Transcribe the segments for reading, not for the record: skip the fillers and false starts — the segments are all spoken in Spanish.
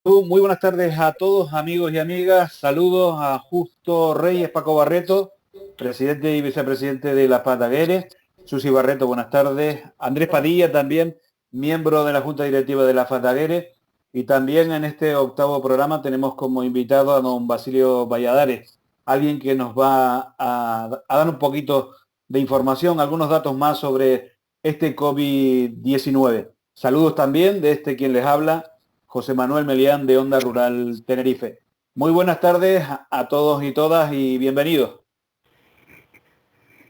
Muy buenas tardes a todos, amigos y amigas. Saludos a Justo Reyes, Paco Barreto, presidente y vicepresidente de la Fatguere. Susi Barreto, buenas tardes. Andrés Padilla, también miembro de la Junta Directiva de la Fatguere. Y también en este octavo programa tenemos como invitado a don Basilio Valladares, alguien que nos va a dar un poquito de información, algunos datos más sobre este COVID-19. Saludos también de quien les habla, José Manuel Melián, de Onda Rural Tenerife. Muy buenas tardes a todos y todas y bienvenidos.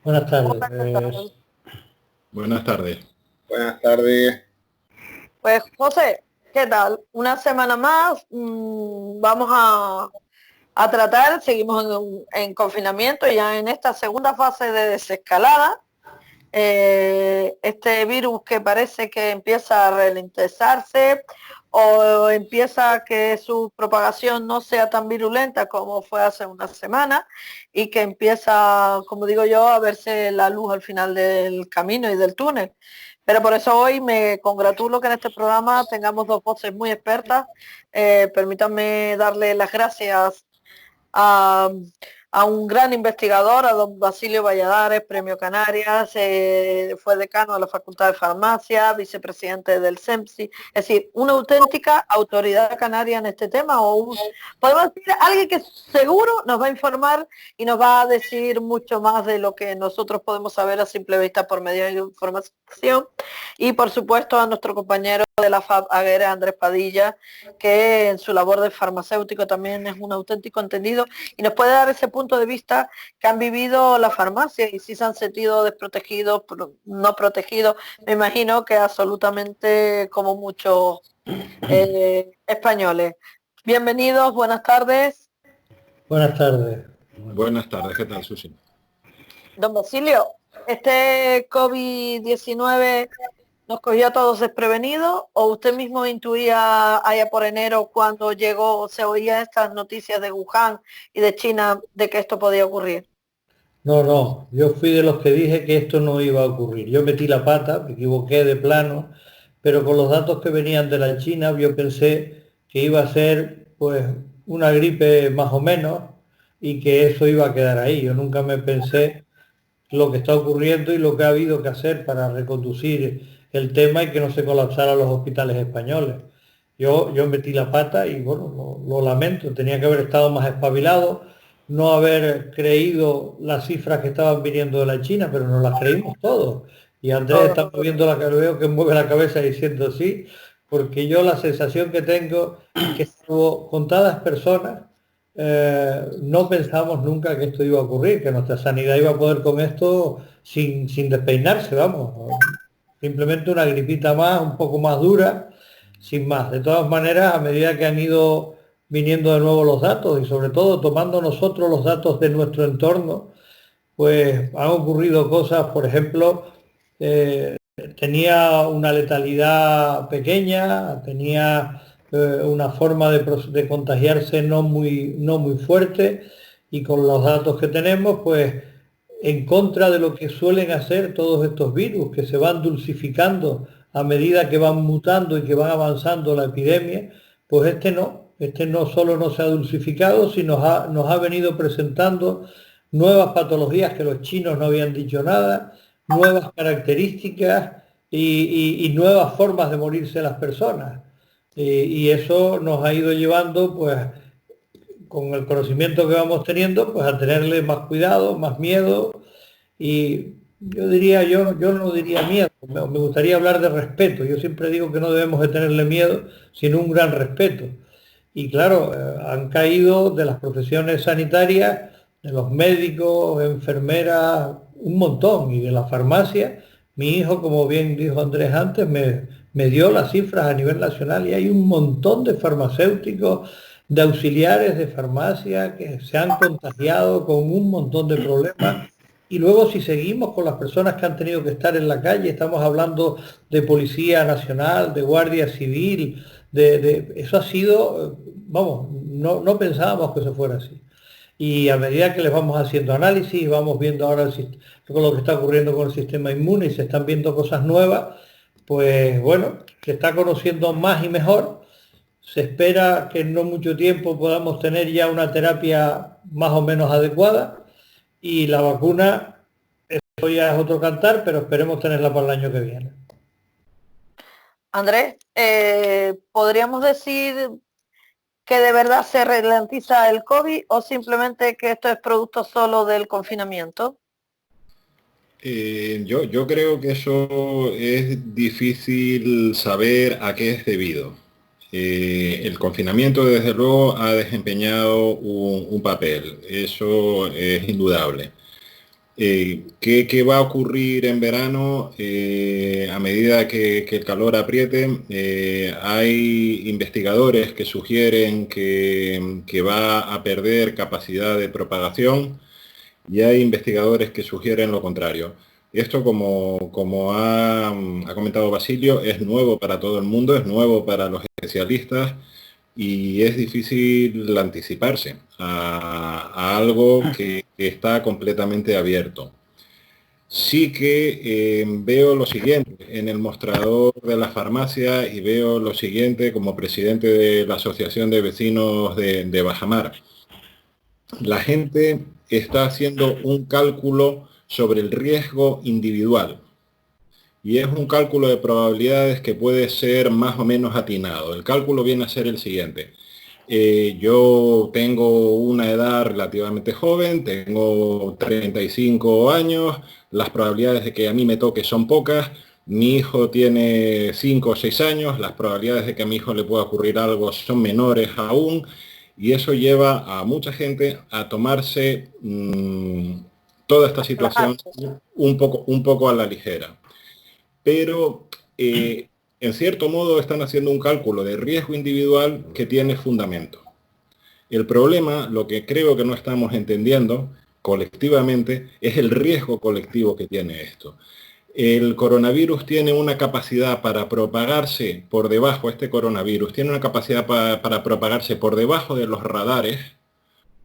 Buenas tardes. Buenas tardes. Buenas tardes. Pues José, ¿qué tal? Una semana más, vamos a tratar, seguimos en confinamiento, ya en esta segunda fase de desescalada. Este virus que parece que empieza a ralentizarse o empieza a que su propagación no sea tan virulenta como fue hace una semana y que empieza, como digo yo, a verse la luz al final del camino y del túnel. Pero por eso hoy me congratulo que en este programa tengamos dos voces muy expertas. Permítanme darle las gracias a un gran investigador, a don Basilio Valladares, Premio Canarias, fue decano de la Facultad de Farmacia, vicepresidente del SEMSI, es decir, una auténtica autoridad canaria en este tema, podemos decir, alguien que seguro nos va a informar y nos va a decir mucho más de lo que nosotros podemos saber a simple vista por medio de información, y por supuesto a nuestro compañero de la Fatguere, Andrés Padilla, que en su labor de farmacéutico también es un auténtico entendido y nos puede dar ese punto de vista que han vivido la farmacia y si se han sentido desprotegidos, no protegidos, me imagino que absolutamente como muchos españoles. Bienvenidos, buenas tardes. Buenas tardes. Buenas tardes, ¿qué tal, Susi? Don Basilio, este COVID-19 ¿nos cogió a todos desprevenidos o usted mismo intuía allá por enero cuando llegó, se oía estas noticias de Wuhan y de China de que esto podía ocurrir? No, yo fui de los que dije que esto no iba a ocurrir. Yo metí la pata, me equivoqué de plano, pero con los datos que venían de la China yo pensé que iba a ser pues una gripe más o menos y que eso iba a quedar ahí. Yo nunca me pensé lo que está ocurriendo y lo que ha habido que hacer para reconducir el tema y que no se colapsaran los hospitales españoles. Yo metí la pata y bueno, lo lamento, tenía que haber estado más espabilado, no haber creído las cifras que estaban viniendo de la China, pero nos las creímos todos. Y Andrés está moviendo la cabeza, veo que mueve la cabeza diciendo sí, porque yo la sensación que tengo es que estuvo contadas personas. No pensamos nunca que esto iba a ocurrir, que nuestra sanidad iba a poder con esto sin despeinarse, vamos. Simplemente una gripita más, un poco más dura, sin más. De todas maneras, a medida que han ido viniendo de nuevo los datos y sobre todo tomando nosotros los datos de nuestro entorno, pues han ocurrido cosas, por ejemplo, tenía una letalidad pequeña, tenía una forma de contagiarse no muy fuerte y con los datos que tenemos, pues en contra de lo que suelen hacer todos estos virus, que se van dulcificando a medida que van mutando y que van avanzando la epidemia, pues este no solo no se ha dulcificado, sino nos ha venido presentando nuevas patologías que los chinos no habían dicho nada, nuevas características y nuevas formas de morirse las personas. Y eso nos ha ido llevando, pues, con el conocimiento que vamos teniendo, pues a tenerle más cuidado, más miedo. Y yo no diría miedo, me gustaría hablar de respeto. Yo siempre digo que no debemos de tenerle miedo, sino un gran respeto. Y claro, han caído de las profesiones sanitarias, de los médicos, enfermeras, un montón, y de la farmacia. Mi hijo, como bien dijo Andrés antes, me dio las cifras a nivel nacional y hay un montón de farmacéuticos, de auxiliares de farmacia que se han contagiado con un montón de problemas. Y luego si seguimos con las personas que han tenido que estar en la calle, estamos hablando de Policía Nacional, de Guardia Civil, eso ha sido, vamos, no pensábamos que eso fuera así. Y a medida que les vamos haciendo análisis, vamos viendo ahora con lo que está ocurriendo con el sistema inmune y se están viendo cosas nuevas, pues bueno, se está conociendo más y mejor. Se espera que en no mucho tiempo podamos tener ya una terapia más o menos adecuada y la vacuna, eso ya es otro cantar, pero esperemos tenerla para el año que viene. Andrés, ¿podríamos decir que de verdad se ralentiza el COVID o simplemente que esto es producto solo del confinamiento? Yo creo que eso es difícil saber a qué es debido. El confinamiento, desde luego, ha desempeñado un papel, eso es indudable. ¿Qué va a ocurrir en verano a medida que el calor apriete? Hay investigadores que sugieren que va a perder capacidad de propagación y hay investigadores que sugieren lo contrario. Esto, como ha comentado Basilio, es nuevo para todo el mundo, es nuevo para los especialistas y es difícil anticiparse a algo que está completamente abierto. Sí que veo lo siguiente en el mostrador de la farmacia y veo lo siguiente como presidente de la Asociación de Vecinos de Bajamar. La gente está haciendo un cálculo sobre el riesgo individual y es un cálculo de probabilidades que puede ser más o menos atinado. El cálculo viene a ser el siguiente. Yo tengo una edad relativamente joven, tengo 35 años, las probabilidades de que a mí me toque son pocas, mi hijo tiene 5 o 6 años, las probabilidades de que a mi hijo le pueda ocurrir algo son menores aún, y eso lleva a mucha gente a tomarse toda esta situación un poco a la ligera. Pero en cierto modo están haciendo un cálculo de riesgo individual que tiene fundamento. El problema, lo que creo que no estamos entendiendo colectivamente, es el riesgo colectivo que tiene esto. El coronavirus tiene una capacidad para propagarse por debajo, este coronavirus tiene una capacidad para propagarse por debajo de los radares,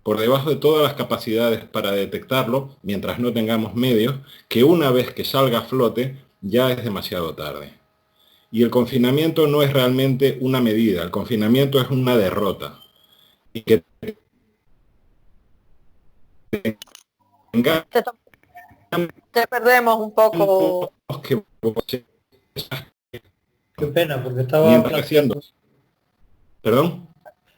por debajo de todas las capacidades para detectarlo, mientras no tengamos medios, que una vez que salga a flote ya es demasiado tarde. Y el confinamiento no es realmente una medida, el confinamiento es una derrota. Y que tenga Te perdemos un poco. que Qué pena, porque estaba mientras haciendo. ¿Perdón?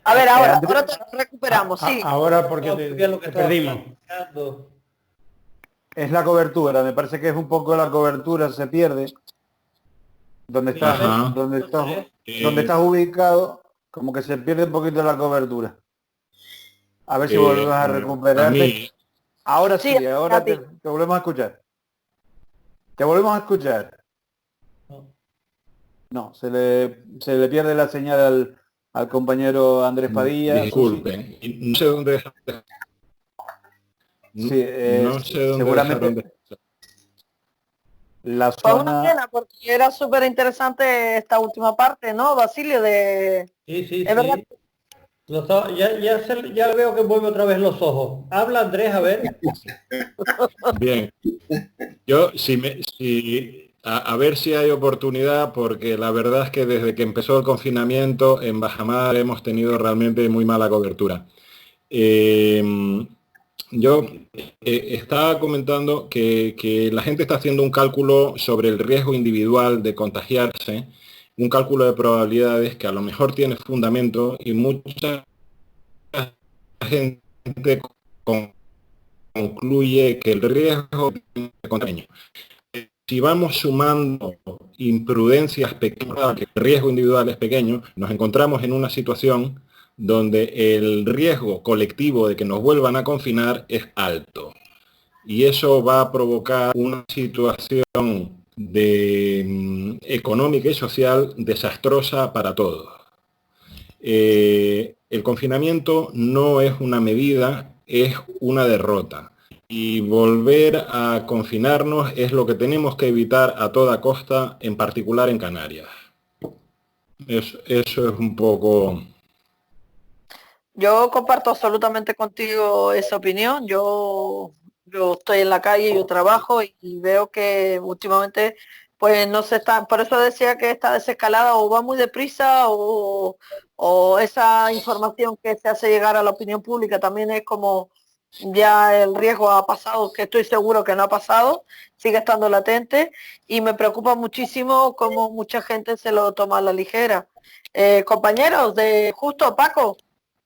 A ver, ahora te recuperamos, sí. Ahora porque te perdimos. Es la cobertura, me parece que es un poco la cobertura, se pierde. Donde estás, donde estás ubicado, como que se pierde un poquito la cobertura. A ver si volvemos a recuperarte. Ahora sí, ahora te volvemos a escuchar. ¿Te volvemos a escuchar? No, se le pierde la señal al compañero Andrés Padilla. Disculpen, no sé dónde sí, no sé dónde seguramente la zona... Fue una pena porque era súper interesante esta última parte, ¿no, Basilio? Sí. ¿Verdad? Ya veo que vuelve otra vez los ojos. Habla Andrés, a ver. Bien. Yo, a ver si hay oportunidad, porque la verdad es que desde que empezó el confinamiento en Bajamar hemos tenido realmente muy mala cobertura. Yo estaba comentando que la gente está haciendo un cálculo sobre el riesgo individual de contagiarse, un cálculo de probabilidades que a lo mejor tiene fundamento y mucha gente concluye que el riesgo es pequeño. Si vamos sumando imprudencias pequeñas, que el riesgo individual es pequeño, nos encontramos en una situación donde el riesgo colectivo de que nos vuelvan a confinar es alto. Y eso va a provocar una situación económica y social desastrosa para todos. El confinamiento no es una medida, es una derrota. Y volver a confinarnos es lo que tenemos que evitar a toda costa, en particular en Canarias. Eso es un poco... Yo comparto absolutamente contigo esa opinión. Yo estoy en la calle, yo trabajo y veo que últimamente pues no se está, por eso decía que esta desescalada o va muy deprisa o esa información que se hace llegar a la opinión pública también es como ya el riesgo ha pasado, que estoy seguro que no ha pasado, sigue estando latente y me preocupa muchísimo cómo mucha gente se lo toma a la ligera. Compañeros de Justo, Paco,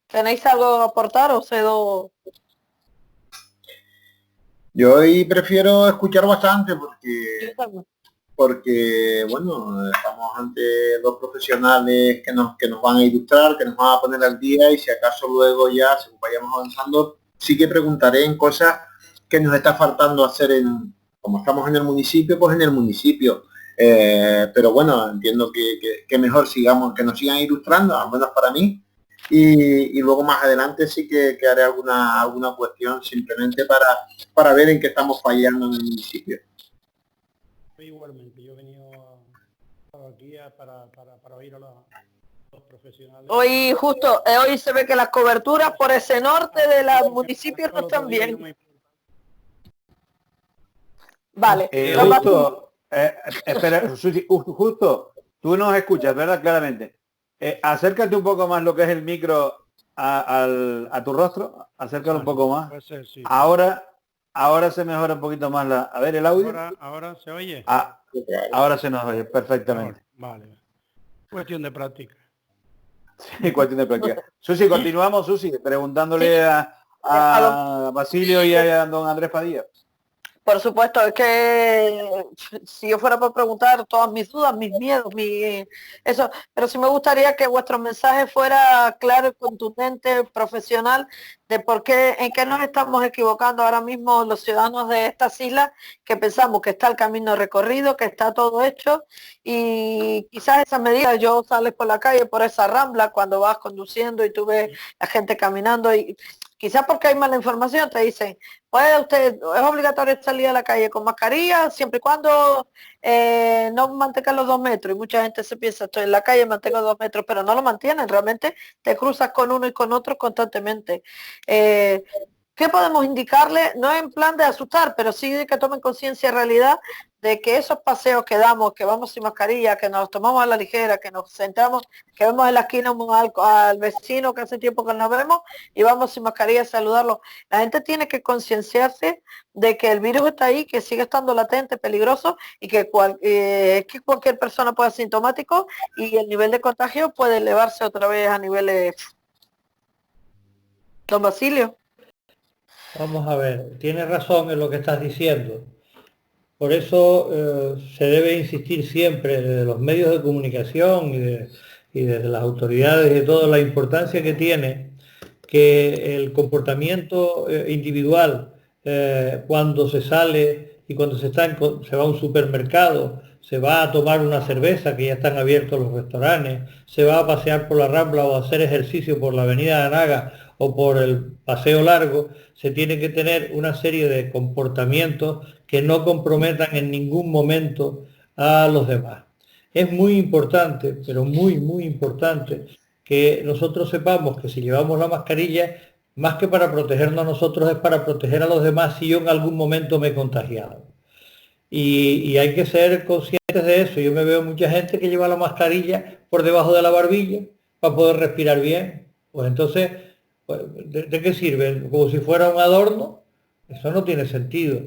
¿tenéis algo que aportar o cedo? Yo hoy prefiero escuchar bastante porque bueno, estamos ante dos profesionales que nos van a ilustrar, que nos van a poner al día y si acaso luego ya, según vayamos avanzando, sí que preguntaré en cosas que nos está faltando hacer como estamos en el municipio, pues en el municipio. Pero bueno, entiendo que mejor sigamos, que nos sigan ilustrando, al menos para mí. Y luego más adelante sí que haré alguna cuestión simplemente para ver en qué estamos fallando en el municipio. Igualmente, yo he venido aquí para oír a los profesionales. Hoy justo, hoy se ve que las coberturas por ese norte de los municipios no están bien. Vale. Justo, espera, Susi, justo, tú nos escuchas, ¿verdad? Claramente. Acércate un poco más lo que es el micro a tu rostro, acércalo un poco más. Puede ser, sí. Ahora se mejora un poquito más a ver el audio. Ahora se oye. Ahora se nos oye perfectamente. Vale. Cuestión de práctica. Sí, cuestión de práctica. Susi, continuamos, Susi, preguntándole a Basilio y a don Andrés Padilla. Por supuesto, es que si yo fuera por preguntar todas mis dudas, mis miedos, eso, pero sí me gustaría que vuestro mensaje fuera claro y contundente, profesional, de por qué, en qué nos estamos equivocando ahora mismo los ciudadanos de estas islas, que pensamos que está el camino recorrido, que está todo hecho, y quizás esas medidas, yo sales por la calle, por esa rambla, cuando vas conduciendo y tú ves la gente caminando y quizás porque hay mala información, te dicen, pues usted es obligatorio salir a la calle con mascarilla, siempre y cuando no mantenga los 2 metros. Y mucha gente se piensa, estoy en la calle, mantengo 2 metros, pero no lo mantienen, realmente te cruzas con uno y con otro constantemente. ¿Qué podemos indicarle? No en plan de asustar, pero sí de que tomen conciencia en realidad de que esos paseos que damos, que vamos sin mascarilla, que nos tomamos a la ligera, que nos sentamos, que vemos en la esquina al vecino que hace tiempo que nos vemos y vamos sin mascarilla a saludarlo. La gente tiene que concienciarse de que el virus está ahí, que sigue estando latente, peligroso y que cualquier persona puede ser asintomático y el nivel de contagio puede elevarse otra vez a niveles... Don Basilio. Vamos a ver, tienes razón en lo que estás diciendo. Por eso se debe insistir siempre desde los medios de comunicación y desde las autoridades de todo la importancia que tiene que el comportamiento individual cuando se sale y cuando se va a un supermercado, se va a tomar una cerveza, que ya están abiertos los restaurantes, se va a pasear por la Rambla o a hacer ejercicio por la Avenida de Anaga o por el Paseo Largo, se tiene que tener una serie de comportamientos que no comprometan en ningún momento a los demás. Es muy importante, pero muy, muy importante, que nosotros sepamos que si llevamos la mascarilla, más que para protegernos a nosotros, es para proteger a los demás si yo en algún momento me he contagiado. Y hay que ser conscientes de eso. Yo me veo mucha gente que lleva la mascarilla por debajo de la barbilla para poder respirar bien. Pues entonces, ¿de qué sirve? Como si fuera un adorno. Eso no tiene sentido.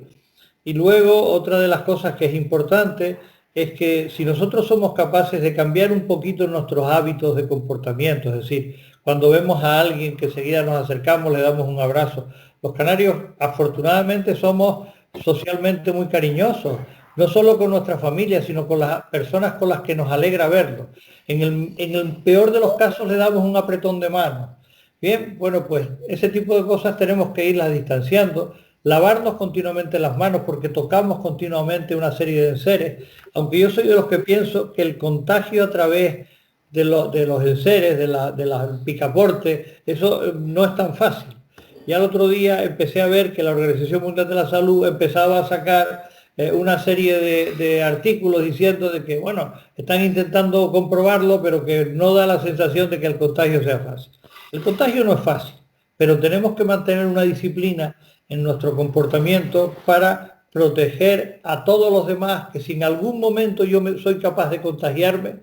Y luego, otra de las cosas que es importante es que si nosotros somos capaces de cambiar un poquito nuestros hábitos de comportamiento, es decir, cuando vemos a alguien que enseguida nos acercamos, le damos un abrazo. Los canarios, afortunadamente, somos socialmente muy cariñosos, no solo con nuestra familia, sino con las personas con las que nos alegra verlos. En el peor de los casos le damos un apretón de mano. Bien, bueno, pues ese tipo de cosas tenemos que irlas distanciando, lavarnos continuamente las manos porque tocamos continuamente una serie de enseres, aunque yo soy de los que pienso que el contagio a través de los enseres, de las picaportes, eso no es tan fácil. Ya el otro día empecé a ver que la Organización Mundial de la Salud empezaba a sacar una serie de artículos diciendo de que, bueno, están intentando comprobarlo, pero que no da la sensación de que el contagio sea fácil. El contagio no es fácil, pero tenemos que mantener una disciplina en nuestro comportamiento para proteger a todos los demás, que si en algún momento soy capaz de contagiarme,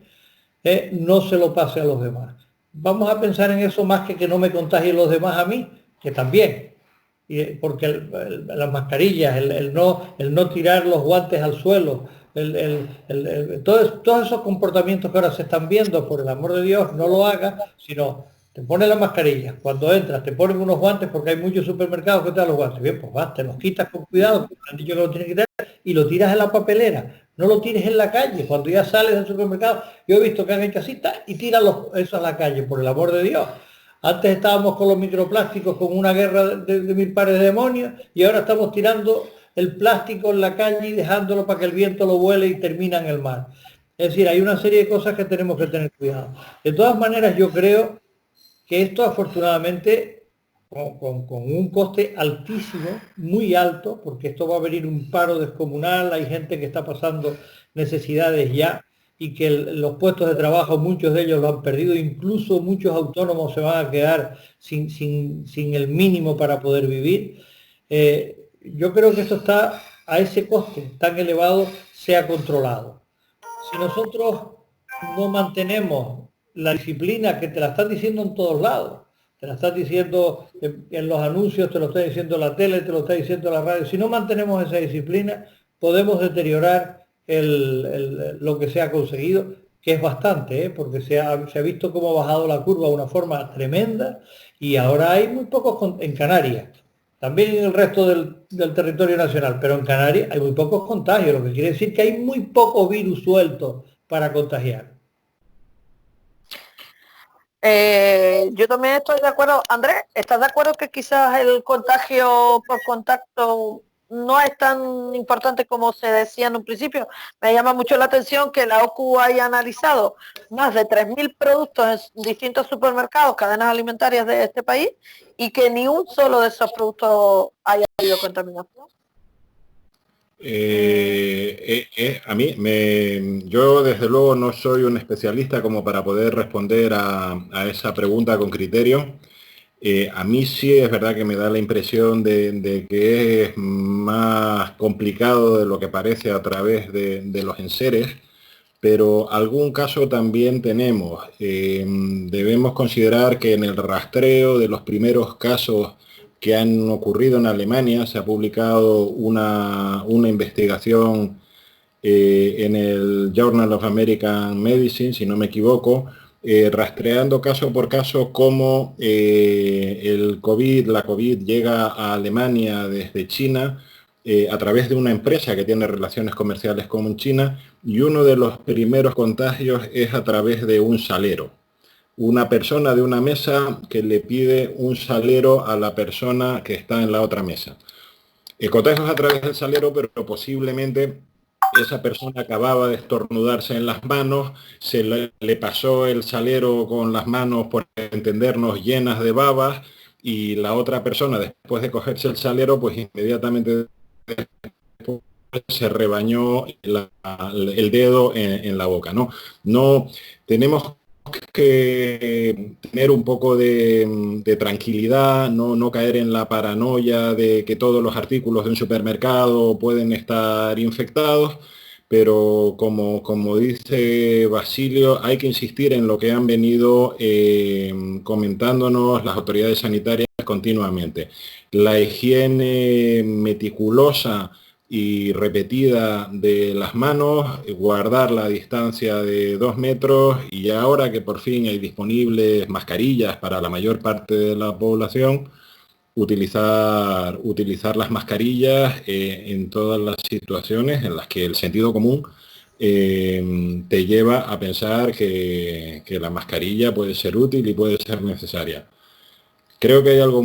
no se lo pase a los demás. Vamos a pensar en eso más que no me contagien los demás a mí, que también. Porque las mascarillas, el no tirar los guantes al suelo, todos esos comportamientos que ahora se están viendo, por el amor de Dios, no lo hagas, sino te pones la mascarilla, cuando entras te ponen unos guantes, porque hay muchos supermercados que te dan los guantes. Bien, pues vas, te los quitas con cuidado, porque han dicho que lo tienes que quitar, y lo tiras en la papelera, no lo tires en la calle. Cuando ya sales del supermercado, yo he visto que han hecho así y tiran eso a la calle, por el amor de Dios. Antes estábamos con los microplásticos con una guerra de mil pares de demonios, y ahora estamos tirando el plástico en la calle y dejándolo para que el viento lo vuele y termina en el mar. Es decir, hay una serie de cosas que tenemos que tener cuidado. De todas maneras, yo creo que esto, afortunadamente, con un coste altísimo, muy alto, porque esto va a venir un paro descomunal, hay gente que está pasando necesidades ya, y que los puestos de trabajo, muchos de ellos lo han perdido, incluso muchos autónomos se van a quedar sin el mínimo para poder vivir. Yo creo que esto está a ese coste tan elevado, sea controlado. Si nosotros no mantenemos la disciplina, que te la están diciendo en todos lados, te la están diciendo en los anuncios, te lo está diciendo la tele, te lo está diciendo la radio, si no mantenemos esa disciplina, podemos deteriorar lo que se ha conseguido, que es bastante, porque se ha visto cómo ha bajado la curva de una forma tremenda, y ahora hay muy pocos en Canarias, también en el resto del territorio nacional, pero en Canarias hay muy pocos contagios, lo que quiere decir que hay muy pocos virus sueltos para contagiar. Yo también estoy de acuerdo. Andrés, ¿estás de acuerdo que quizás el contagio por contacto no es tan importante como se decía en un principio? Me llama mucho la atención que la OCU haya analizado más de 3.000 productos en distintos supermercados, cadenas alimentarias de este país, y que ni un solo de esos productos haya habido contaminación. A mí, yo desde luego no soy un especialista como para poder responder a esa pregunta con criterio. A mí sí es verdad que me da la impresión de que es más complicado de lo que parece a través de los enseres, pero algún caso también tenemos. Debemos considerar que en el rastreo de los primeros casos que han ocurrido en Alemania se ha publicado una investigación en el Journal of American Medicine, si no me equivoco, rastreando caso por caso cómo la COVID llega a Alemania desde China a través de una empresa que tiene relaciones comerciales con China, y uno de los primeros contagios es a través de un salero. Una persona de una mesa que le pide un salero a la persona que está en la otra mesa. El contagio es a través del salero, pero posiblemente esa persona acababa de estornudarse en las manos, se le pasó el salero con las manos, por entendernos, llenas de babas, y la otra persona, después de cogerse el salero, pues inmediatamente después se rebañó el dedo en la boca, ¿no? No tenemos que tener un poco de tranquilidad, no caer en la paranoia de que todos los artículos de un supermercado pueden estar infectados, pero como dice Basilio, hay que insistir en lo que han venido comentándonos las autoridades sanitarias continuamente. La higiene meticulosa y repetida de las manos, guardar la distancia de 2 metros, y ahora que por fin hay disponibles mascarillas para la mayor parte de la población, utilizar las mascarillas en todas las situaciones en las que el sentido común te lleva a pensar que la mascarilla puede ser útil y puede ser necesaria. Creo que hay algo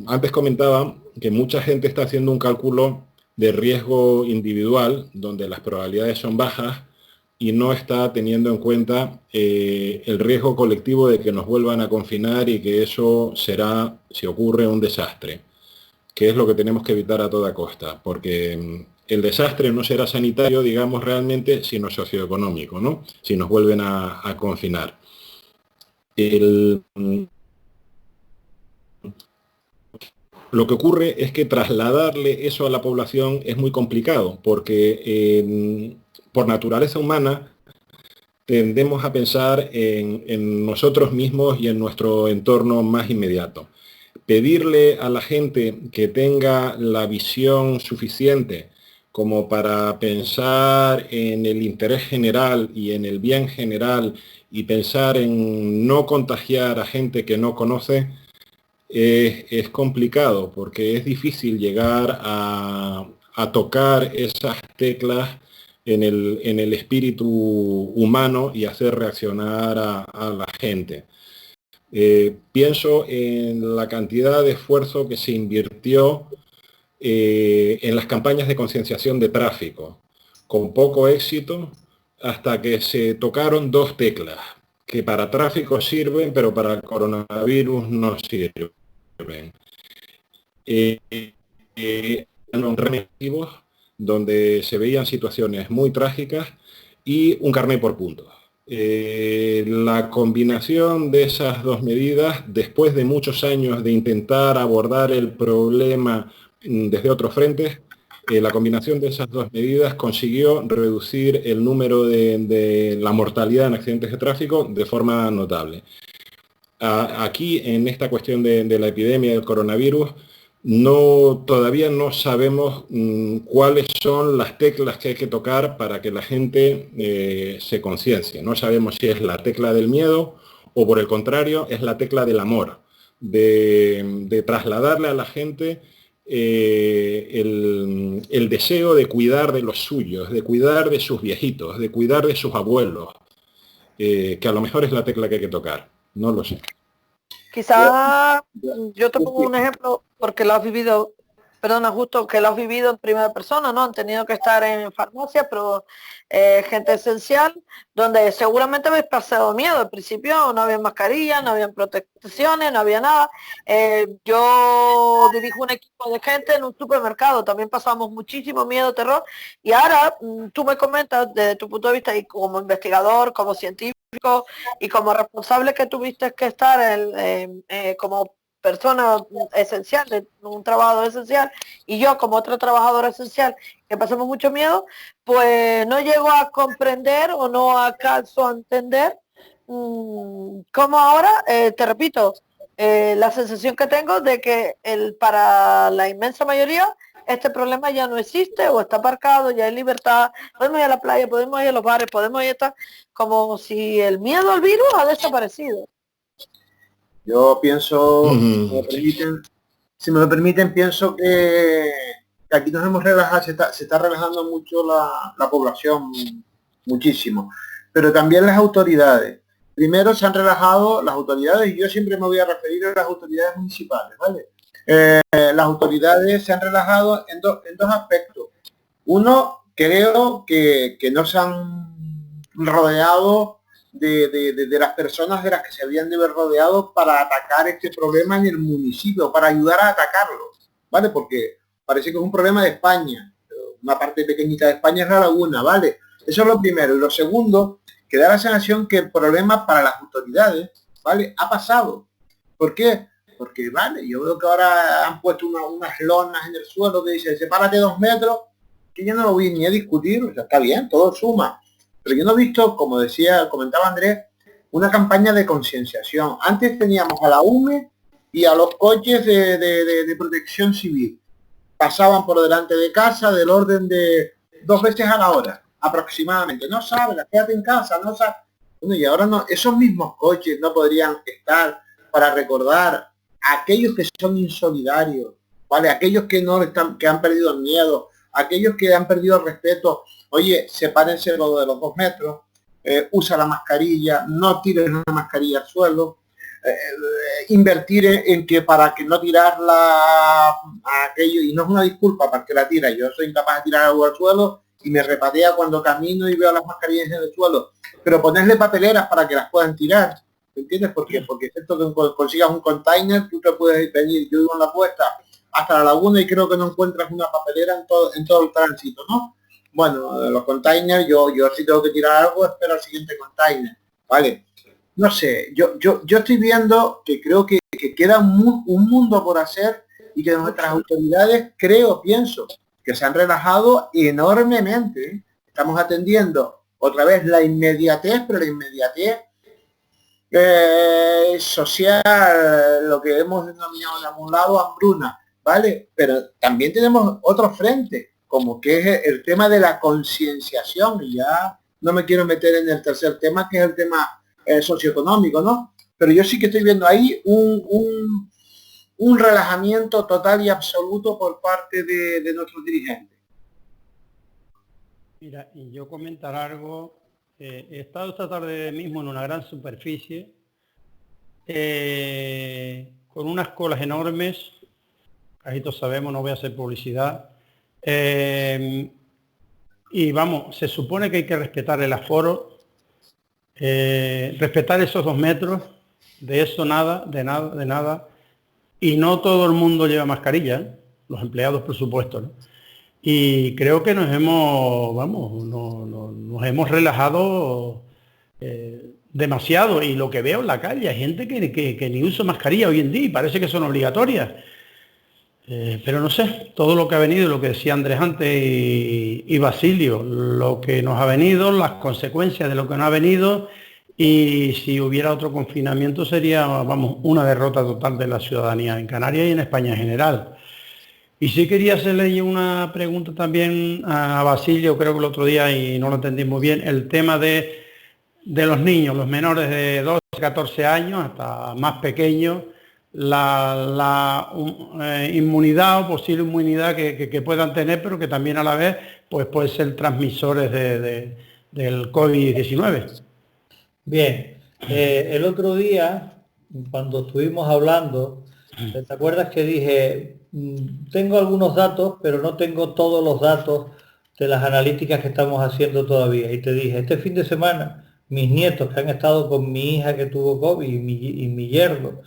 Antes comentaba que mucha gente está haciendo un cálculo de riesgo individual, donde las probabilidades son bajas, y no está teniendo en cuenta el riesgo colectivo de que nos vuelvan a confinar y que eso será, si ocurre, un desastre, que es lo que tenemos que evitar a toda costa, porque el desastre no será sanitario, digamos, realmente, sino socioeconómico, ¿no? Si nos vuelven a confinar. Lo que ocurre es que trasladarle eso a la población es muy complicado, porque por naturaleza humana tendemos a pensar en nosotros mismos y en nuestro entorno más inmediato. Pedirle a la gente que tenga la visión suficiente como para pensar en el interés general y en el bien general y pensar en no contagiar a gente que no conoce, es complicado porque es difícil llegar a tocar esas teclas en el espíritu humano y hacer reaccionar a la gente. Pienso en la cantidad de esfuerzo que se invirtió en las campañas de concienciación de tráfico, con poco éxito, hasta que se tocaron dos teclas, que para tráfico sirven, pero para el coronavirus no sirven. Remedios donde se veían situaciones muy trágicas y un carné por puntos. La combinación de esas dos medidas, después de muchos años de intentar abordar el problema desde otros frentes, la combinación de esas dos medidas consiguió reducir el número de la mortalidad en accidentes de tráfico de forma notable. Aquí, en esta cuestión de la epidemia del coronavirus, todavía no sabemos cuáles son las teclas que hay que tocar para que la gente se conciencie. No sabemos si es la tecla del miedo o, por el contrario, es la tecla del amor, de trasladarle a la gente el deseo de cuidar de los suyos, de cuidar de sus viejitos, de cuidar de sus abuelos, que a lo mejor es la tecla que hay que tocar. No lo sé. Quizá yo te pongo un ejemplo porque lo has vivido, perdona, justo que lo has vivido en primera persona, ¿no? Han tenido que estar en farmacia, pero gente esencial, donde seguramente habéis pasado miedo. Al principio no había mascarilla, no había protecciones, no había nada. Yo dirijo un equipo de gente en un supermercado, también pasamos muchísimo miedo, terror, y ahora tú me comentas desde tu punto de vista y como investigador, como científico, y como responsable que tuviste que estar como persona esencial, de un trabajador esencial, y yo como otro trabajador esencial, que pasamos mucho miedo, pues no llego a comprender o no alcanzo a entender cómo ahora, te repito, la sensación que tengo de que para la inmensa mayoría este problema ya no existe o está aparcado, ya hay libertad, podemos ir a la playa, podemos ir a los bares, podemos ir a estar, como si el miedo al virus ha desaparecido. Yo pienso, si me lo permiten, pienso que aquí nos hemos relajado, se está relajando mucho la población, muchísimo, pero también las autoridades. Primero se han relajado las autoridades, y yo siempre me voy a referir a las autoridades municipales, ¿vale? Las autoridades se han relajado en dos aspectos. Uno, creo que no se han rodeado de las personas de las que se habían de haber rodeado para atacar este problema en el municipio, para ayudar a atacarlo, ¿vale? Porque parece que es un problema de España, una parte pequeñita de España es la laguna, ¿vale? Eso es lo primero. Y lo segundo, que da la sensación que el problema para las autoridades, ¿vale?, ha pasado. ¿Por qué? Porque, vale, yo veo que ahora han puesto unas lonas en el suelo que dicen, sepárate 2 metros, que yo no lo voy ni a discutir, o sea, está bien, todo suma. Pero yo no he visto, como comentaba Andrés, una campaña de concienciación. Antes teníamos a la UME y a los coches de protección civil. Pasaban por delante de casa del orden de 2 veces a la hora, aproximadamente. No sabes, quédate en casa, no sabes. Bueno, y ahora no, esos mismos coches no podrían estar para recordar a aquellos que son insolidarios, ¿vale? Aquellos que que han perdido el miedo, aquellos que han perdido el respeto. Oye, sepárense lo de los 2 metros, usa la mascarilla, no tires una mascarilla al suelo, invertir en que para que no tirarla a aquello, y no es una disculpa para que la tira, yo soy incapaz de tirar algo al suelo y me repatea cuando camino y veo las mascarillas en el suelo, pero ponerle papeleras para que las puedan tirar, ¿entiendes? Porque esto que consigas un container, tú te puedes venir, yo vivo en la Puesta hasta la laguna y creo que no encuentras una papelera en todo el tránsito, ¿no? Bueno, los containers, yo si tengo que tirar algo, espero al siguiente container, ¿vale? No sé, yo estoy viendo que creo que queda un mundo por hacer y que nuestras autoridades, pienso, que se han relajado enormemente, ¿eh? Estamos atendiendo otra vez la inmediatez, pero la inmediatez social, lo que hemos denominado en algún lado hambruna, ¿vale? Pero también tenemos otro frente, como que es el tema de la concienciación, y ya no me quiero meter en el tercer tema, que es el tema socioeconómico, ¿no? Pero yo sí que estoy viendo ahí un relajamiento total y absoluto por parte de nuestros dirigentes. Mira, y yo comentar algo. He estado esta tarde mismo en una gran superficie con unas colas enormes, ahí todos sabemos, no voy a hacer publicidad, y vamos, se supone que hay que respetar el aforo, respetar esos 2 metros, de eso nada, de nada, y no todo el mundo lleva mascarilla, ¿eh? Los empleados por supuesto, ¿no? Y creo que nos hemos relajado demasiado, y lo que veo en la calle, hay gente que ni usa mascarilla hoy en día y parece que son obligatorias. Pero no sé, todo lo que ha venido, lo que decía Andrés antes y Basilio, lo que nos ha venido, las consecuencias de lo que nos ha venido, y si hubiera otro confinamiento sería, vamos, una derrota total de la ciudadanía en Canarias y en España en general. Y sí quería hacerle una pregunta también a Basilio, creo que el otro día, y no lo entendí muy bien, el tema de los niños, los menores de 12, 14 años hasta más pequeños, la inmunidad o posible inmunidad que puedan tener, pero que también a la vez pues pueden ser transmisores del COVID-19. Bien, el otro día, cuando estuvimos hablando, ¿te acuerdas que dije, tengo algunos datos, pero no tengo todos los datos de las analíticas que estamos haciendo todavía? Y te dije, este fin de semana, mis nietos que han estado con mi hija que tuvo COVID y mi yerno,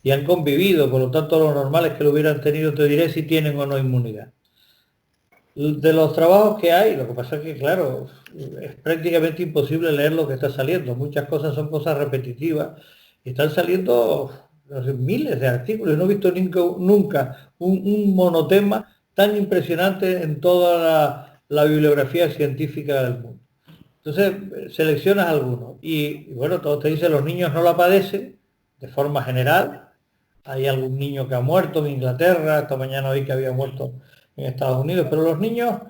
y han convivido, por lo tanto lo normal es que lo hubieran tenido, te diré si tienen o no inmunidad. De los trabajos que hay, lo que pasa es que, claro, es prácticamente imposible leer lo que está saliendo. Muchas cosas son cosas repetitivas y están saliendo, no sé, miles de artículos. No he visto nunca un monotema tan impresionante en toda la bibliografía científica del mundo. Entonces, seleccionas algunos y bueno, todos te dicen los niños no la padecen de forma general. Hay algún niño que ha muerto en Inglaterra, esta mañana oí que había muerto en Estados Unidos, pero los niños,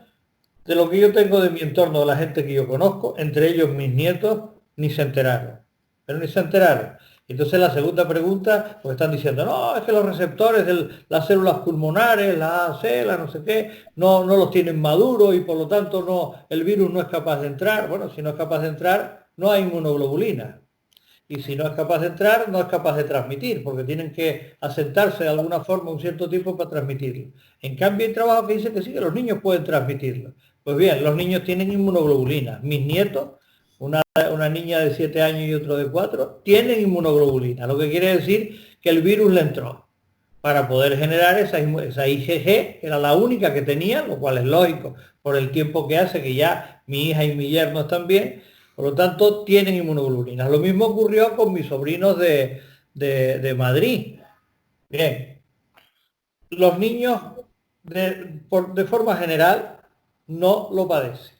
de lo que yo tengo de mi entorno, de la gente que yo conozco, entre ellos mis nietos, ni se enteraron, pero ni se enteraron. Entonces la segunda pregunta, pues están diciendo, no, es que los receptores de las células pulmonares, la AC, la no sé qué, no los tienen maduros y por lo tanto el virus no es capaz de entrar. Bueno, si no es capaz de entrar, no hay inmunoglobulina. Y si no es capaz de entrar, no es capaz de transmitir, porque tienen que asentarse de alguna forma un cierto tiempo para transmitirlo. En cambio, hay trabajo que dice que sí, que los niños pueden transmitirlo. Pues bien, los niños tienen inmunoglobulina. Mis nietos, una niña de 7 años y otro de 4, tienen inmunoglobulina, lo que quiere decir que el virus le entró. Para poder generar esa IgG, que era la única que tenía, lo cual es lógico, por el tiempo que hace que ya mi hija y mi yerno están bien. Por lo tanto, tienen inmunoglobulinas. Lo mismo ocurrió con mis sobrinos de Madrid. Bien, los niños de forma general no lo padecen.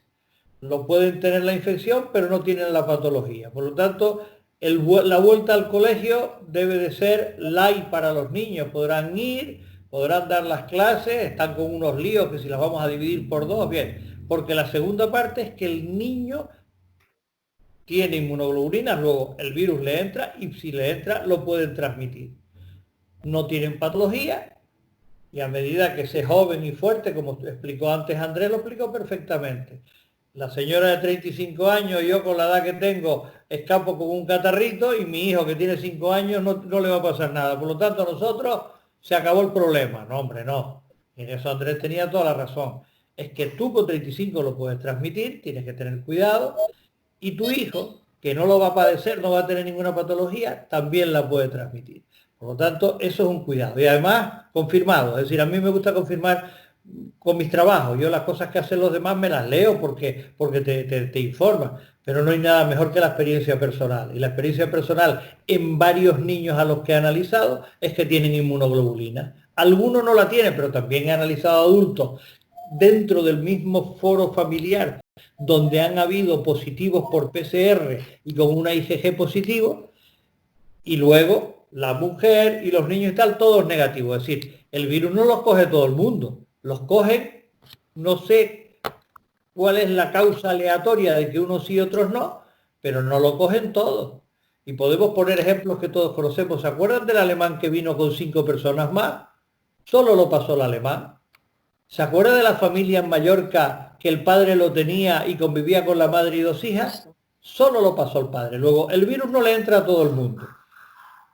No pueden tener la infección, pero no tienen la patología. Por lo tanto, la vuelta al colegio debe de ser light para los niños. Podrán ir, podrán dar las clases, están con unos líos que si las vamos a dividir por 2, bien. Porque la segunda parte es que el niño tiene inmunoglobulinas, luego el virus le entra y si le entra lo pueden transmitir. No tienen patología y a medida que sea joven y fuerte, como explicó antes Andrés, lo explicó perfectamente. La señora de 35 años, yo con la edad que tengo, escapo con un catarrito y mi hijo que tiene 5 años no le va a pasar nada. Por lo tanto, a nosotros se acabó el problema. No, hombre, no. Y en eso Andrés tenía toda la razón. Es que tú con 35 lo puedes transmitir, tienes que tener cuidado. Y tu hijo, que no lo va a padecer, no va a tener ninguna patología, también la puede transmitir. Por lo tanto, eso es un cuidado. Y además, confirmado. Es decir, a mí me gusta confirmar con mis trabajos. Yo las cosas que hacen los demás me las leo porque te informan, pero no hay nada mejor que la experiencia personal. Y la experiencia personal en varios niños a los que he analizado es que tienen inmunoglobulina. Algunos no la tienen, pero también he analizado adultos dentro del mismo foro familiar donde han habido positivos por PCR y con una IgG positivo, y luego la mujer y los niños y tal, todos negativos. Es decir, el virus no los coge todo el mundo, los cogen, no sé cuál es la causa aleatoria de que unos sí y otros no, pero no lo cogen todos. Y podemos poner ejemplos que todos conocemos. ¿Se acuerdan del alemán que vino con 5 personas más? Solo lo pasó el alemán. ¿Se acuerda de la familia en Mallorca que el padre lo tenía y convivía con la madre y 2 hijas? Solo lo pasó el padre. Luego, el virus no le entra a todo el mundo,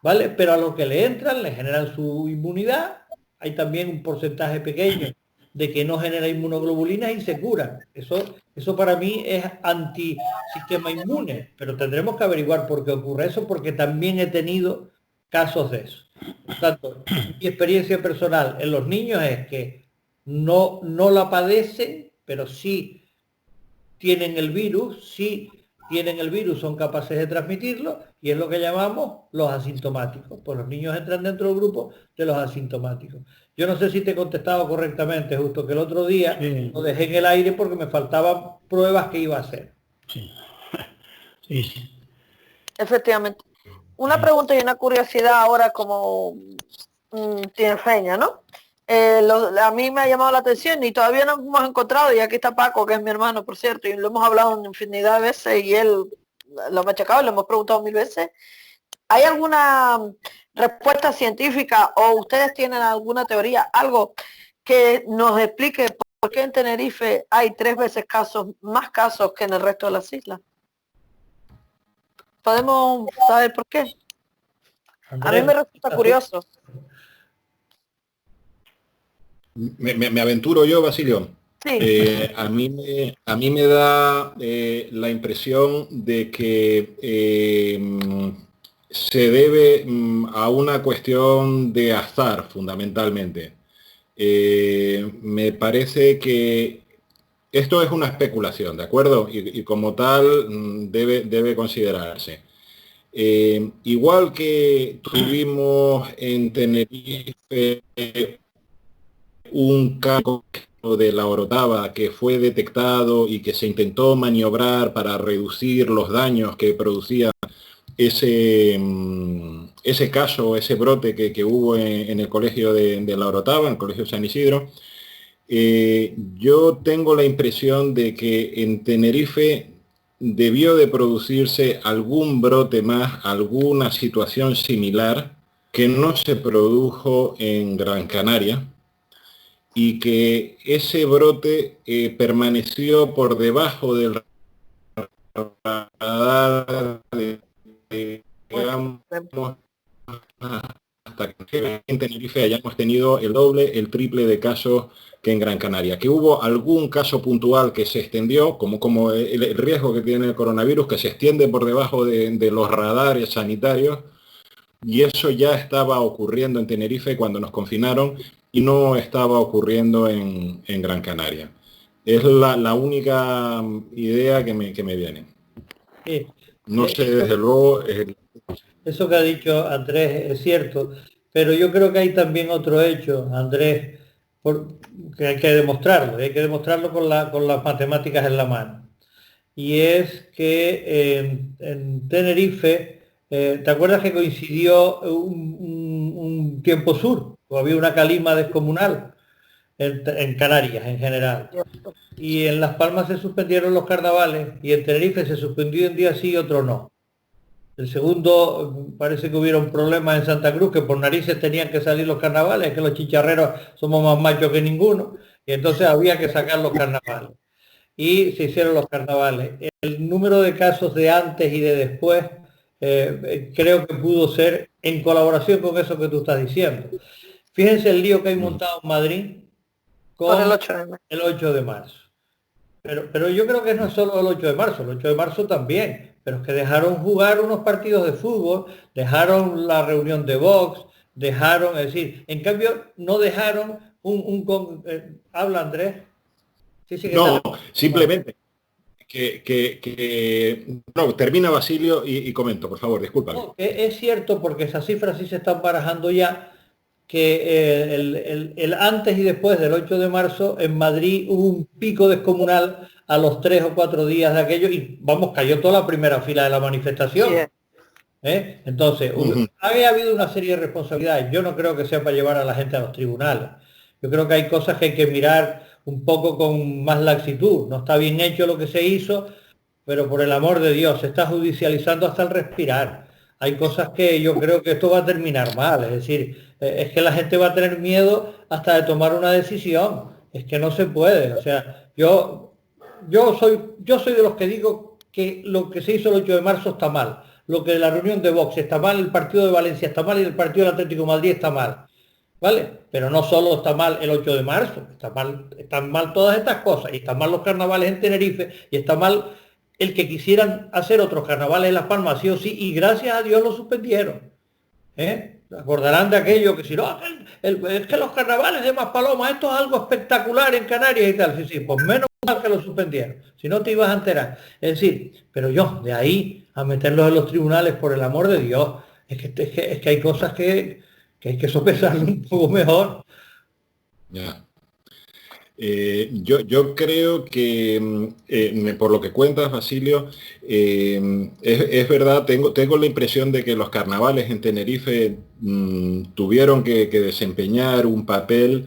¿vale? Pero a los que le entran, le generan su inmunidad. Hay también un porcentaje pequeño de que no genera inmunoglobulinas y se curan. Eso para mí es antisistema inmune, pero tendremos que averiguar por qué ocurre eso, porque también he tenido casos de eso. Por tanto, mi experiencia personal en los niños es que no la padecen, pero sí tienen el virus, son capaces de transmitirlo, y es lo que llamamos los asintomáticos. Pues los niños entran dentro del grupo de los asintomáticos. Yo no sé si te he contestado correctamente, justo que el otro día lo dejé en el aire porque me faltaban pruebas que iba a hacer. Sí. Sí. Efectivamente. Una pregunta y una curiosidad ahora como tinerfeña, ¿no? A mí me ha llamado la atención y todavía no hemos encontrado, y aquí está Paco, que es mi hermano, por cierto, y lo hemos hablado en infinidad de veces y él lo ha machacado, le hemos preguntado 1000 veces. ¿Hay alguna respuesta científica o ustedes tienen alguna teoría, algo que nos explique por qué en Tenerife hay 3 veces más casos que en el resto de las islas? ¿Podemos saber por qué? A mí me resulta curioso. Me aventuro yo, Basilio. Sí. A mí me da la impresión de que se debe a una cuestión de azar, fundamentalmente. Me parece que esto es una especulación, ¿de acuerdo? Y como tal debe considerarse. Igual que tuvimos en Tenerife un caso de la orotava que fue detectado y que se intentó maniobrar para reducir los daños que producía ese caso, ese brote que hubo en el colegio de la Orotava, en el colegio San Isidro. Yo tengo la impresión de que en Tenerife debió de producirse algún brote más, alguna situación similar que no se produjo en Gran Canaria, y que ese brote permaneció por debajo del radar digamos, hasta que en Tenerife hayamos tenido el doble, el triple de casos que en Gran Canaria. Que hubo algún caso puntual que se extendió, como el riesgo que tiene el coronavirus, que se extiende por debajo de los radares sanitarios, y eso ya estaba ocurriendo en Tenerife cuando nos confinaron y no estaba ocurriendo en Gran Canaria. Es la única idea que me viene. No sé, desde luego... Eso que ha dicho Andrés es cierto, pero yo creo que hay también otro hecho, Andrés, que hay que demostrarlo con las matemáticas en la mano. Y es que en Tenerife, ¿te acuerdas que coincidió un tiempo sur? O había una calima descomunal en Canarias en general. Y en Las Palmas se suspendieron los carnavales y en Tenerife se suspendió un día sí y otro no. El segundo, parece que hubieron problemas en Santa Cruz, que por narices tenían que salir los carnavales, que los chicharreros somos más machos que ninguno, y entonces había que sacar los carnavales. Y se hicieron los carnavales. El número de casos de antes y de después creo que pudo ser en colaboración con eso que tú estás diciendo. Fíjense el lío que hay montado en Madrid con el 8 de marzo. Pero yo creo que no es solo el 8 de marzo, el 8 de marzo también, pero es que dejaron jugar unos partidos de fútbol, dejaron la reunión de Vox, es decir, en cambio no dejaron habla Andrés. Sí, sí, No, simplemente no, termina Basilio y comento, por favor, discúlpame. No, es cierto, porque esas cifras sí se están barajando ya, que el antes y después del 8 de marzo en Madrid hubo un pico descomunal a los 3 o 4 días de aquello y vamos, cayó toda la primera fila de la manifestación. Entonces, ha habido una serie de responsabilidades. Yo no creo que sea para llevar a la gente a los tribunales. Yo creo que hay cosas que hay que mirar un poco con más laxitud. No está bien hecho lo que se hizo, pero por el amor de Dios, se está judicializando hasta el respirar. Hay cosas que yo creo que esto va a terminar mal. Es decir, es que la gente va a tener miedo hasta de tomar una decisión. Es que no se puede. O sea, yo soy de los que digo que lo que se hizo el 8 de marzo está mal. Lo que la reunión de Vox está mal, el partido de Valencia está mal y el partido del Atlético de Madrid está mal. ¿Vale? Pero no solo está mal el 8 de marzo, están mal todas estas cosas, y están mal los carnavales en Tenerife, y está mal el que quisieran hacer otros carnavales en Las Palmas, sí o sí, y gracias a Dios lo suspendieron. Acordarán de aquello que si no, es que los carnavales de Maspalomas, esto es algo espectacular en Canarias y tal. Sí, sí, pues menos mal que lo suspendieron, si no te ibas a enterar. Es decir, pero yo, de ahí a meterlos en los tribunales, por el amor de Dios, es que hay cosas que hay que sopesarlo un poco mejor. Ya. Yo creo que, por lo que cuentas, Basilio, es verdad, tengo la impresión de que los carnavales en Tenerife tuvieron que desempeñar un papel,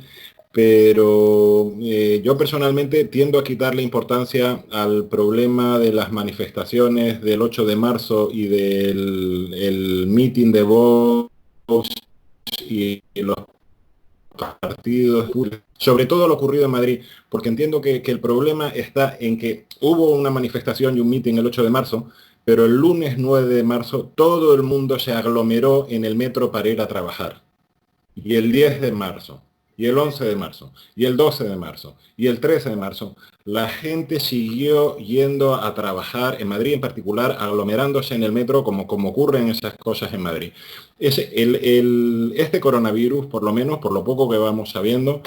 pero yo personalmente tiendo a quitarle importancia al problema de las manifestaciones del 8 de marzo y del meeting de Vox y los partidos, sobre todo lo ocurrido en Madrid, porque entiendo que el problema está en que hubo una manifestación y un meeting el 8 de marzo, pero el lunes 9 de marzo todo el mundo se aglomeró en el metro para ir a trabajar. Y el 10 de marzo, y el 11 de marzo, y el 12 de marzo, y el 13 de marzo, la gente siguió yendo a trabajar, en Madrid en particular, aglomerándose en el metro como ocurren esas cosas en Madrid. Este coronavirus, por lo menos, por lo poco que vamos sabiendo,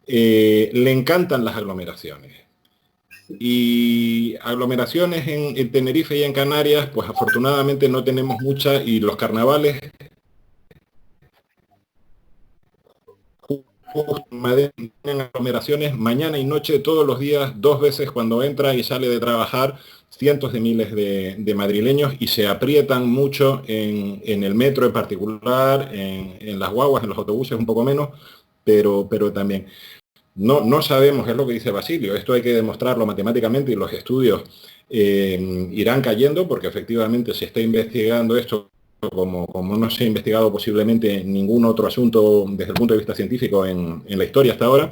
le encantan las aglomeraciones. Y aglomeraciones en Tenerife y en Canarias, pues afortunadamente no tenemos muchas, y los carnavales Madrid tienen aglomeraciones mañana y noche, todos los días, 2 veces cuando entra y sale de trabajar, cientos de miles de madrileños, y se aprietan mucho en el metro en particular, en las guaguas, en los autobuses un poco menos, pero también. No sabemos, es lo que dice Basilio, esto hay que demostrarlo matemáticamente y los estudios irán cayendo, porque efectivamente se está investigando esto como no se ha investigado posiblemente ningún otro asunto desde el punto de vista científico en la historia hasta ahora.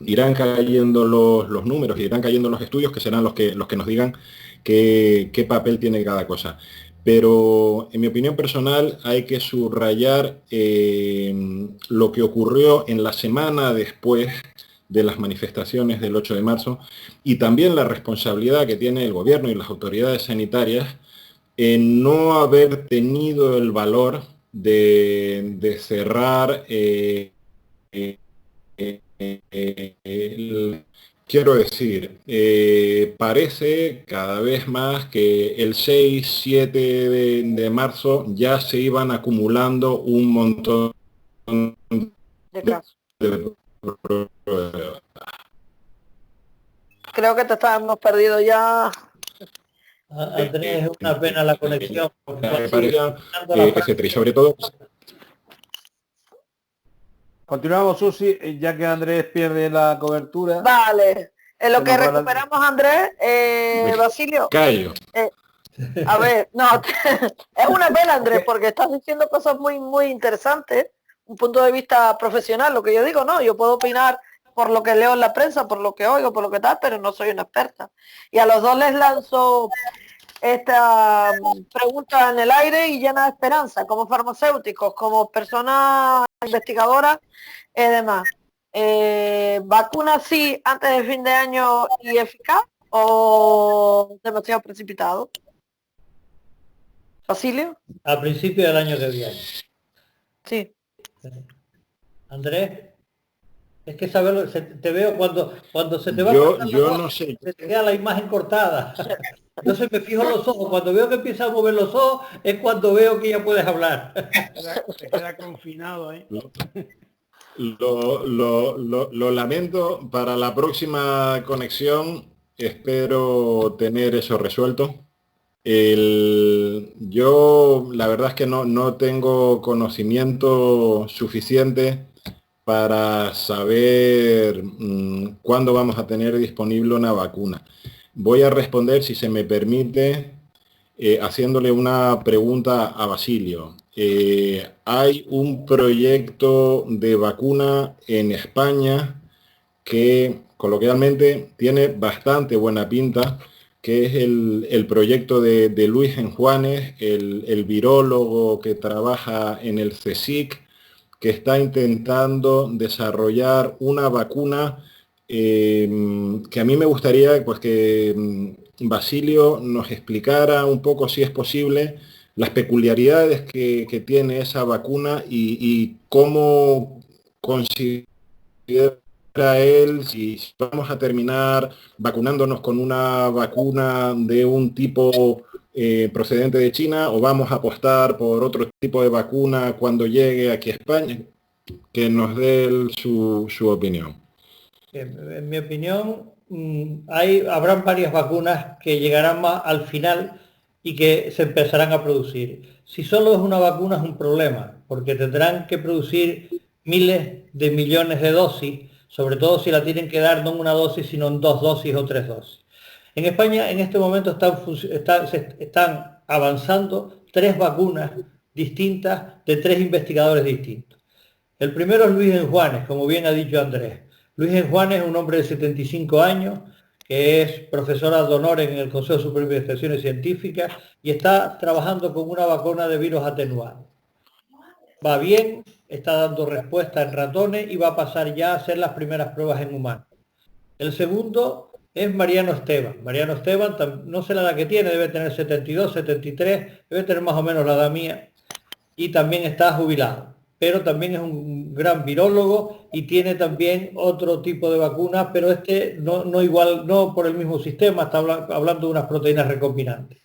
Irán cayendo los números, irán cayendo los estudios, que serán los que nos digan qué papel tiene cada cosa. Pero en mi opinión personal hay que subrayar lo que ocurrió en la semana después de las manifestaciones del 8 de marzo, y también la responsabilidad que tiene el gobierno y las autoridades sanitarias en no haber tenido el valor de cerrar quiero decir, parece cada vez más que el 6, 7 de marzo ya se iban acumulando un montón de casos. de... Creo que te hemos perdido ya. Andrés, es una pena la conexión. Etcétera, y sobre todo... Continuamos, Susi, ya que Andrés pierde la cobertura. Vale, en lo que recuperamos a Andrés, Basilio. Callo. A ver, no, es una pena, Andrés, porque estás diciendo cosas muy, muy interesantes, un punto de vista profesional, lo que yo digo, no, yo puedo opinar por lo que leo en la prensa, por lo que oigo, por lo que tal, pero no soy una experta. Y a los dos les lanzo esta pregunta en el aire y llena de esperanza, como farmacéuticos, como personas investigadoras y demás. ¿Vacuna sí antes de fin de año y eficaz o demasiado precipitado? ¿Basilio? A principio del año que viene. Sí. Andrés. Es que saberlo, te veo cuando se te va Yo no sé. se te queda la imagen cortada. Entonces me fijo en los ojos. Cuando veo que empieza a mover los ojos, es cuando veo que ya puedes hablar. Se queda confinado ahí. Lo lamento. Para la próxima conexión espero tener eso resuelto. Yo la verdad es que no tengo conocimiento suficiente para saber cuándo vamos a tener disponible una vacuna. Voy a responder, si se me permite, haciéndole una pregunta a Basilio. Hay un proyecto de vacuna en España que coloquialmente tiene bastante buena pinta, que es el proyecto de Luis Enjuanes, el virólogo que trabaja en el CSIC, que está intentando desarrollar una vacuna que a mí me gustaría pues que Basilio nos explicara un poco, si es posible, las peculiaridades que tiene esa vacuna y cómo considera él si vamos a terminar vacunándonos con una vacuna de un tipo procedente de China, o vamos a apostar por otro tipo de vacuna cuando llegue aquí a España. Que nos dé su opinión. En mi opinión, habrán varias vacunas que llegarán más al final y que se empezarán a producir. Si solo es una vacuna es un problema, porque tendrán que producir miles de millones de dosis, sobre todo si la tienen que dar no en una dosis, sino en 2 dosis o 3 dosis. En España en este momento están avanzando 3 vacunas distintas de 3 investigadores distintos. El primero es Luis Enjuanes, como bien ha dicho Andrés. Luis Enjuanes es un hombre de 75 años, que es profesor ad honorem en el Consejo Superior de Investigaciones Científicas y está trabajando con una vacuna de virus atenuado. Va bien, está dando respuesta en ratones y va a pasar ya a hacer las primeras pruebas en humanos. El segundo es Mariano Esteban. Mariano Esteban, no sé la edad que tiene, debe tener 72, 73, debe tener más o menos la edad mía, y también está jubilado. Pero también es un gran virólogo y tiene también otro tipo de vacuna, pero no por el mismo sistema, está hablando de unas proteínas recombinantes.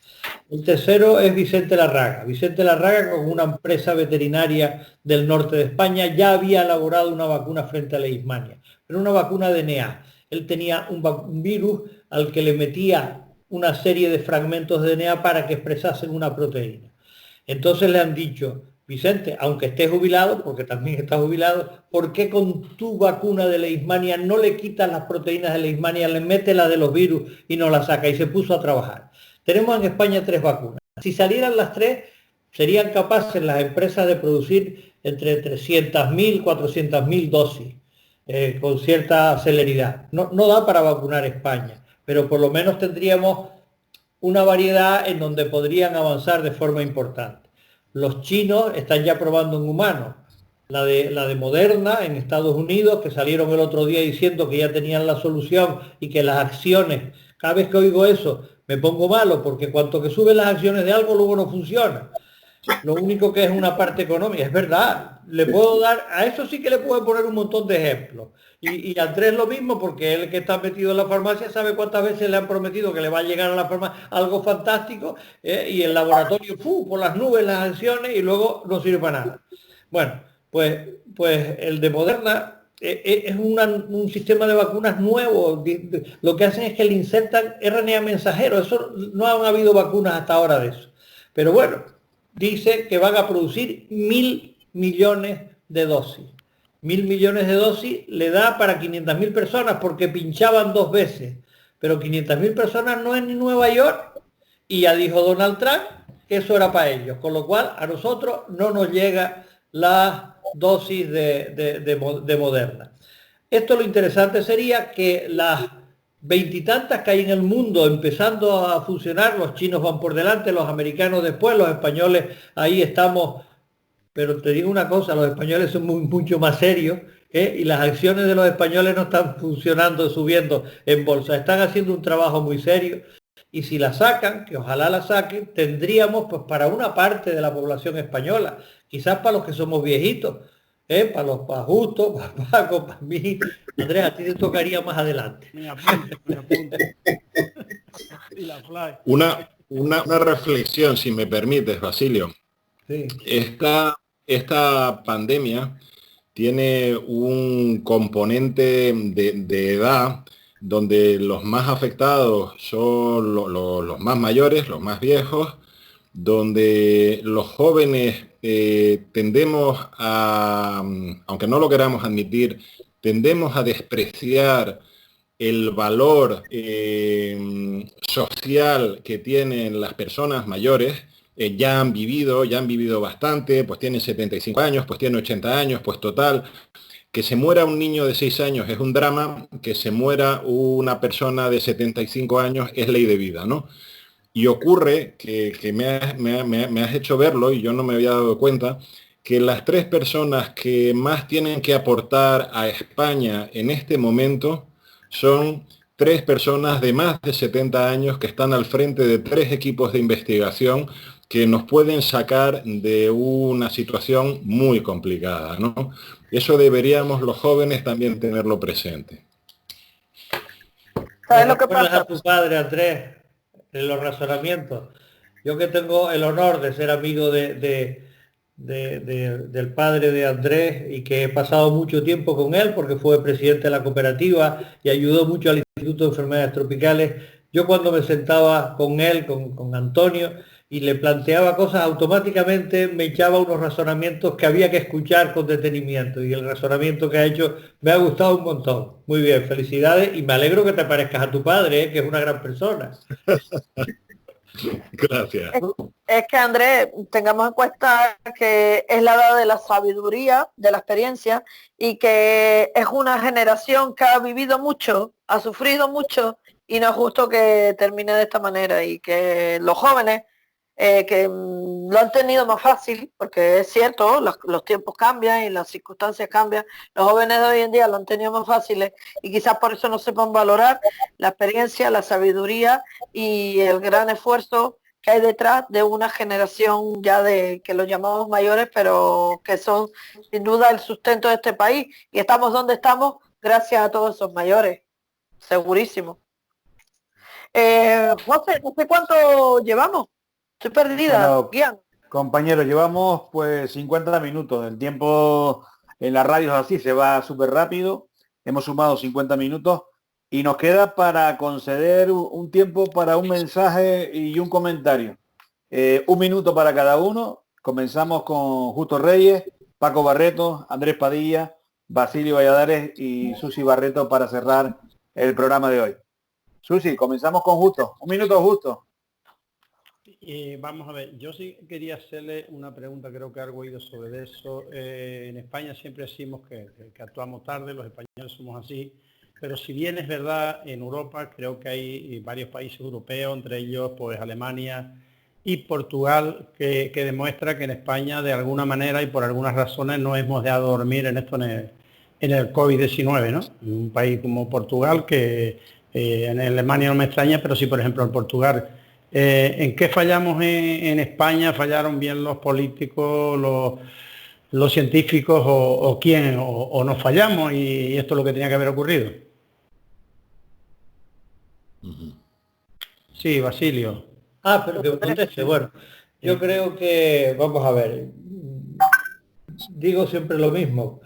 El tercero es Vicente Larraga. Vicente Larraga, con una empresa veterinaria del norte de España, ya había elaborado una vacuna frente a la leishmania, pero una vacuna de DNA. Él tenía un virus al que le metía una serie de fragmentos de DNA para que expresasen una proteína. Entonces le han dicho: Vicente, aunque estés jubilado, porque también está jubilado, ¿por qué con tu vacuna de leishmania no le quitas las proteínas de leishmania, le metes la de los virus y no la saca? Y se puso a trabajar. Tenemos en España 3 vacunas. Si salieran las 3, serían capaces las empresas de producir entre 300.000 y 400.000 dosis con cierta celeridad. No da para vacunar España, pero por lo menos tendríamos una variedad en donde podrían avanzar de forma importante. Los chinos están ya probando en humanos. La de Moderna en Estados Unidos, que salieron el otro día diciendo que ya tenían la solución y que las acciones, cada vez que oigo eso, me pongo malo, porque cuanto que suben las acciones de algo, luego no funciona. Lo único que es una parte económica, es verdad. Le puedo dar, a eso sí que le puedo poner un montón de ejemplos. Y Andrés lo mismo, porque él, que está metido en la farmacia, sabe cuántas veces le han prometido que le va a llegar a la farmacia algo fantástico, y el laboratorio, por las nubes las acciones, y luego no sirve para nada. Bueno, pues el de Moderna es un sistema de vacunas nuevo. Lo que hacen es que le insertan RNA mensajero. Eso no han habido vacunas hasta ahora de eso. Pero bueno, dice que van a producir 1.000 millones de dosis. 1.000 millones de dosis le da para 500.000 personas, porque pinchaban 2 veces. Pero 500.000 personas no es ni Nueva York. Y ya dijo Donald Trump que eso era para ellos. Con lo cual a nosotros no nos llega la dosis de Moderna. Esto, lo interesante sería que las 20 y tantas que hay en el mundo empezando a funcionar, los chinos van por delante, los americanos después, los españoles ahí estamos. Pero te digo una cosa, los españoles son mucho más serios, y las acciones de los españoles no están funcionando, subiendo en bolsa. Están haciendo un trabajo muy serio, y si la sacan, que ojalá la saquen, tendríamos pues para una parte de la población española, quizás para los que somos viejitos, Para Justo, para Paco, para mí. Andrés, a ti te tocaría más adelante. Me apunto, me apunto. Y la fly. Una reflexión, si me permites, Basilio. Sí. Esta pandemia tiene un componente de edad donde los más afectados son los más mayores, los más viejos, donde los jóvenes tendemos a, aunque no lo queramos admitir, tendemos a despreciar el valor social que tienen las personas mayores. Ya han vivido bastante, pues tienen 75 años, pues tienen 80 años, pues total, que se muera un niño de 6 años es un drama, que se muera una persona de 75 años es ley de vida, ¿no? Y ocurre que me has hecho verlo, y yo no me había dado cuenta, que las 3 personas que más tienen que aportar a España en este momento son 3 personas de más de 70 años que están al frente de 3 equipos de investigación que nos pueden sacar de una situación muy complicada, ¿no? Eso deberíamos los jóvenes también tenerlo presente. ¿Sabes lo que pasa? A tu padre, Andrés, en los razonamientos. Yo que tengo el honor de ser amigo del padre de Andrés y que he pasado mucho tiempo con él porque fue presidente de la cooperativa y ayudó mucho al Instituto de Enfermedades Tropicales. Yo cuando me sentaba con él, con Antonio, y le planteaba cosas, automáticamente me echaba unos razonamientos que había que escuchar con detenimiento, y el razonamiento que ha hecho me ha gustado un montón. Muy bien, felicidades, y me alegro que te parezcas a tu padre, que es una gran persona. Gracias. Es que, Andrés, tengamos en cuenta que es la edad de la sabiduría, de la experiencia, y que es una generación que ha vivido mucho, ha sufrido mucho, y no es justo que termine de esta manera, y que los jóvenes que lo han tenido más fácil, porque es cierto, los tiempos cambian y las circunstancias cambian, los jóvenes de hoy en día lo han tenido más fáciles y quizás por eso no sepan valorar la experiencia, la sabiduría y el gran esfuerzo que hay detrás de una generación ya de que los llamamos mayores, pero que son sin duda el sustento de este país, y estamos donde estamos gracias a todos esos mayores, segurísimo. José, no sé cuánto llevamos. Estoy perdida, Bueno, Guián. compañeros, llevamos pues 50 minutos. El tiempo en la radio es así, se va súper rápido. Hemos sumado 50 minutos y nos queda para conceder un tiempo para un mensaje y un comentario. 1 minuto para cada uno. Comenzamos con Justo Reyes, Paco Barreto, Andrés Padilla, Basilio Valladares y Susi Barreto para cerrar el programa de hoy. Susi, comenzamos con Justo. 1 minuto, Justo. Vamos a ver, yo sí quería hacerle una pregunta, creo que algo he oído sobre eso. En España siempre decimos que actuamos tarde, los españoles somos así, pero si bien es verdad, en Europa creo que hay varios países europeos, entre ellos pues Alemania y Portugal, que demuestra que en España de alguna manera y por algunas razones no hemos dejado dormir en esto en el COVID-19, ¿no? Un país como Portugal, que en Alemania no me extraña, pero sí, por ejemplo, en Portugal. ¿En qué fallamos en España? ¿Fallaron bien los políticos, los científicos o quién? ¿O nos fallamos y esto es lo que tenía que haber ocurrido? Sí, Basilio. Pero que me conteste. Bueno, yo creo que, vamos a ver, digo siempre lo mismo.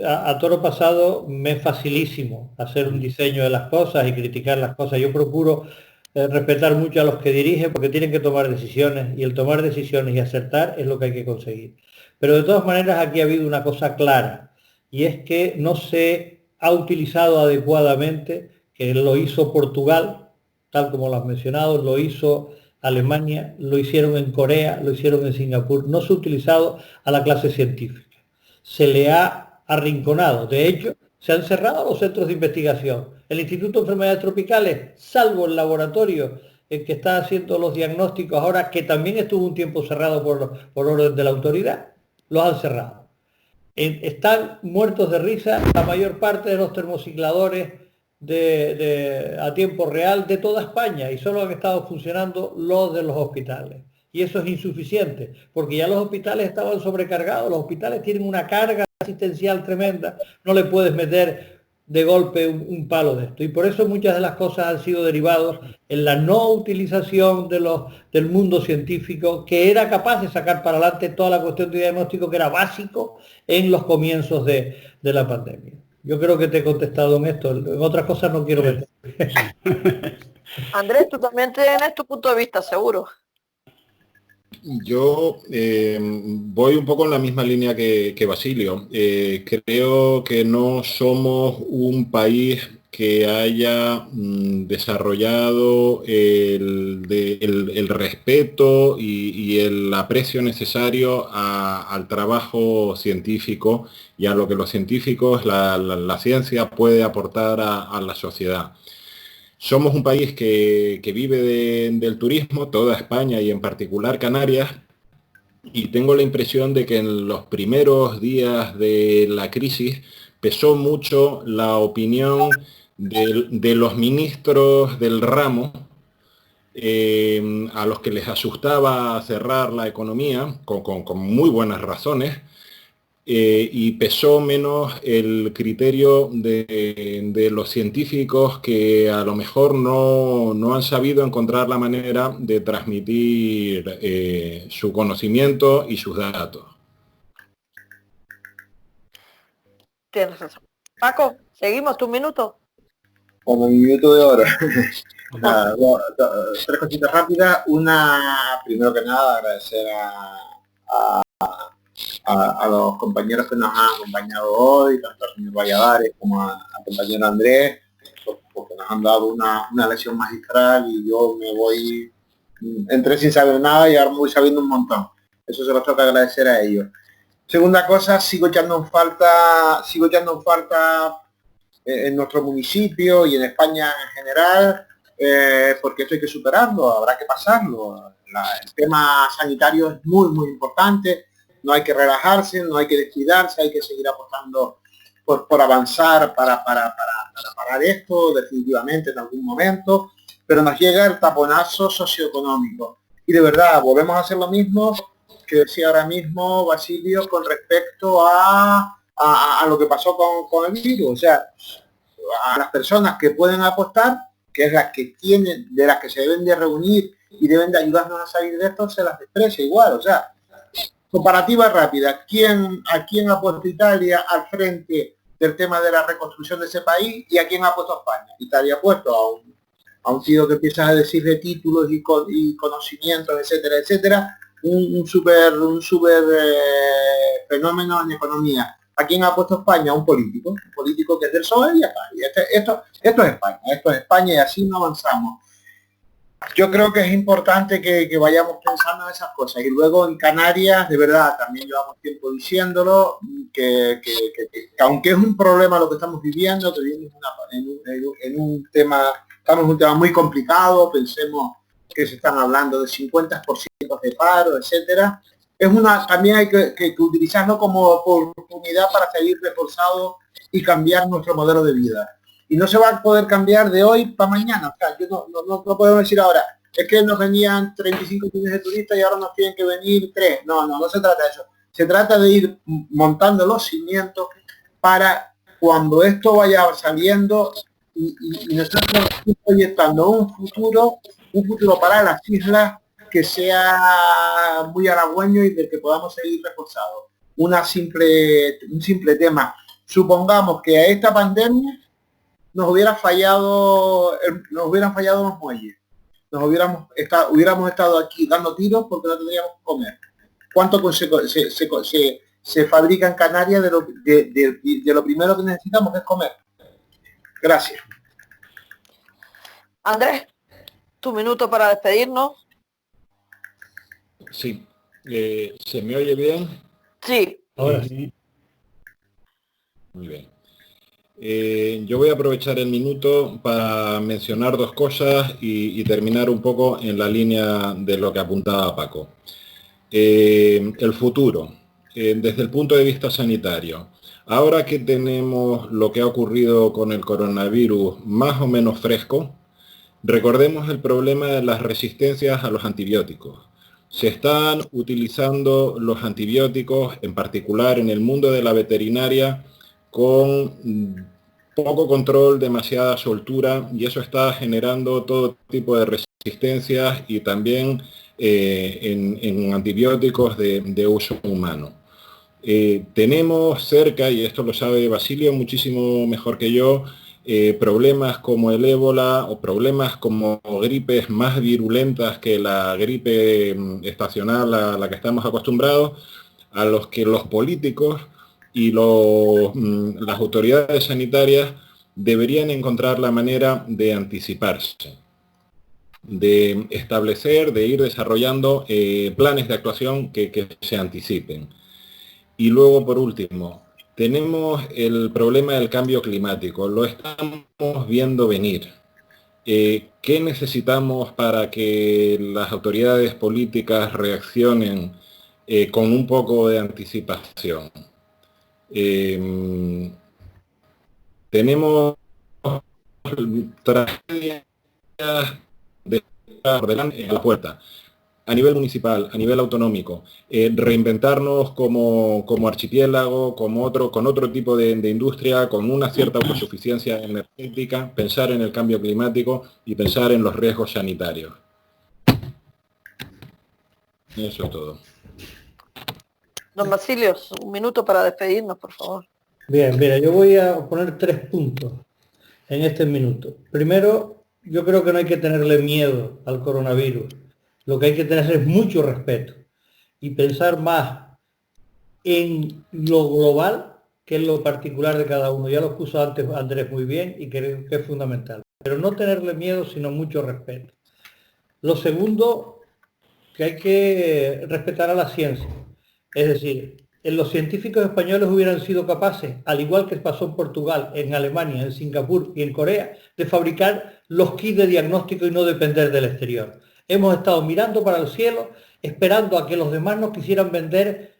A toro pasado me es facilísimo hacer un diseño de las cosas y criticar las cosas. Yo procuro respetar mucho a los que dirigen porque tienen que tomar decisiones, y el tomar decisiones y acertar es lo que hay que conseguir. Pero de todas maneras aquí ha habido una cosa clara, y es que no se ha utilizado adecuadamente, que lo hizo Portugal, tal como lo has mencionado, lo hizo Alemania, lo hicieron en Corea, lo hicieron en Singapur. No se ha utilizado a la clase científica, se le ha arrinconado. De hecho, se han cerrado los centros de investigación. El Instituto de Enfermedades Tropicales, salvo el laboratorio que está haciendo los diagnósticos ahora, que también estuvo un tiempo cerrado por orden de la autoridad, los han cerrado. Están muertos de risa la mayor parte de los termocicladores a tiempo real de toda España, y solo han estado funcionando los de los hospitales. Y eso es insuficiente, porque ya los hospitales estaban sobrecargados. Los hospitales tienen una carga asistencial tremenda, no le puedes meter de golpe un palo de esto. Y por eso muchas de las cosas han sido derivadas en la no utilización del mundo científico, que era capaz de sacar para adelante toda la cuestión de diagnóstico, que era básico en los comienzos de la pandemia. Yo creo que te he contestado en esto, en otras cosas no quiero meter. Andrés, tú también tienes tu punto de vista, seguro. Yo voy un poco en la misma línea que Basilio. Creo que no somos un país que haya desarrollado el respeto y el aprecio necesario al trabajo científico y a lo que los científicos, la ciencia puede aportar a la sociedad. Somos un país que vive del turismo, toda España y en particular Canarias, y tengo la impresión de que en los primeros días de la crisis pesó mucho la opinión de los ministros del ramo, a los que les asustaba cerrar la economía, con muy buenas razones, y pesó menos el criterio de los científicos que a lo mejor no han sabido encontrar la manera de transmitir su conocimiento y sus datos. Tienes razón. Paco, seguimos, tu minuto. Como mi minuto de oro. Nada, tres cositas rápidas. Una, primero que nada, agradecer a los compañeros que nos han acompañado hoy, tanto al señor Valladares como al compañero Andrés, porque nos han dado una lección magistral y yo me voy, entré sin saber nada y ahora me voy sabiendo un montón. Eso se los toca agradecer a ellos. Segunda cosa, sigo echando en falta en nuestro municipio y en España en general, porque esto hay que superarlo, habrá que pasarlo. El tema sanitario es muy importante. No hay que relajarse, no hay que descuidarse, hay que seguir apostando por avanzar para parar esto definitivamente en algún momento, pero nos llega el taponazo socioeconómico. Y de verdad, volvemos a hacer lo mismo que decía ahora mismo Basilio con respecto a lo que pasó con el virus. O sea, a las personas que pueden apostar, que es las que tienen, de las que se deben de reunir y deben de ayudarnos a salir de esto, se las desprecia igual. O sea, comparativa rápida, ¿a quién ha puesto Italia al frente del tema de la reconstrucción de ese país y a quién ha puesto España? Italia ha puesto a un tío que empiezas a decirle títulos y conocimientos, etcétera, un super fenómeno en economía. ¿A quién ha puesto España? Un político que es del PSOE y ya está. Y esto es España y así no avanzamos. Yo creo que es importante que vayamos pensando en esas cosas. Y luego en Canarias, de verdad, también llevamos tiempo diciéndolo, que aunque es un problema lo que estamos viviendo, que vivimos en un tema, estamos en un tema muy complicado, pensemos que se están hablando de 50% de paro, etcétera. También hay que utilizarlo como oportunidad para seguir reforzado y cambiar nuestro modelo de vida. Y no se va a poder cambiar de hoy para mañana. O sea, no podemos decir ahora, es que nos venían 35 millones de turistas y ahora nos tienen que venir 3. No se trata de eso. Se trata de ir montando los cimientos para cuando esto vaya saliendo y nosotros proyectando un futuro para las islas que sea muy halagüeño y del que podamos seguir reforzados. Un simple tema. Supongamos que a esta pandemia nos hubieran fallado los muelles. Hubiéramos estado aquí dando tiros porque no tendríamos que comer. ¿Cuánto se fabrica en Canarias de lo primero que necesitamos, que es comer? Gracias. Andrés, tu minuto para despedirnos. Sí. ¿Se me oye bien? Sí. Ahora sí. Muy bien. Yo voy a aprovechar el minuto para mencionar dos cosas y terminar un poco en la línea de lo que apuntaba Paco. El futuro, desde el punto de vista sanitario. Ahora que tenemos lo que ha ocurrido con el coronavirus más o menos fresco, recordemos el problema de las resistencias a los antibióticos. Se están utilizando los antibióticos, en particular en el mundo de la veterinaria, con poco control, demasiada soltura, y eso está generando todo tipo de resistencias y también en antibióticos de uso humano. Tenemos cerca, y esto lo sabe Basilio muchísimo mejor que yo, problemas como el ébola o problemas como gripes más virulentas que la gripe estacional a la que estamos acostumbrados, a los que los políticos y las autoridades sanitarias deberían encontrar la manera de anticiparse, de establecer, de ir desarrollando planes de actuación que se anticipen. Y luego, por último, tenemos el problema del cambio climático. Lo estamos viendo venir. ¿Qué necesitamos para que las autoridades políticas reaccionen con un poco de anticipación? Tenemos tragedias de delante en la puerta. A nivel municipal, a nivel autonómico, reinventarnos como archipiélago, con otro tipo de industria, con una cierta autosuficiencia energética, pensar en el cambio climático y pensar en los riesgos sanitarios. Eso es todo. Don Basilio, un minuto para despedirnos, por favor. Bien, mira, yo voy a poner 3 puntos en este minuto. Primero, yo creo que no hay que tenerle miedo al coronavirus. Lo que hay que tener es mucho respeto y pensar más en lo global que en lo particular de cada uno. Ya lo puso antes Andrés muy bien y creo que es fundamental. Pero no tenerle miedo, sino mucho respeto. Lo segundo, que hay que respetar a la ciencia. Es decir, los científicos españoles hubieran sido capaces, al igual que pasó en Portugal, en Alemania, en Singapur y en Corea, de fabricar los kits de diagnóstico y no depender del exterior. Hemos estado mirando para el cielo, esperando a que los demás nos quisieran vender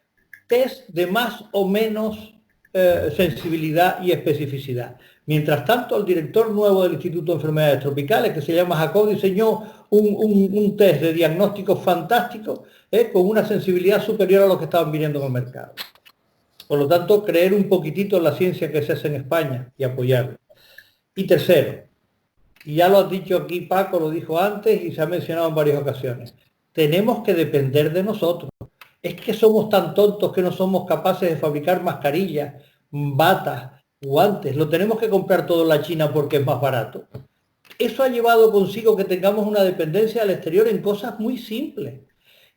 test de más o menos sensibilidad y especificidad. Mientras tanto, el director nuevo del Instituto de Enfermedades Tropicales, que se llama Jacob, diseñó un test de diagnóstico fantástico, con una sensibilidad superior a lo que estaban viniendo en el mercado. Por lo tanto, creer un poquitito en la ciencia que se hace en España y apoyarla. Y tercero, y ya lo has dicho aquí Paco, lo dijo antes y se ha mencionado en varias ocasiones, tenemos que depender de nosotros. Es que somos tan tontos que no somos capaces de fabricar mascarillas, batas, guantes. Lo tenemos que comprar todo en la China porque es más barato. Eso ha llevado consigo que tengamos una dependencia del exterior en cosas muy simples.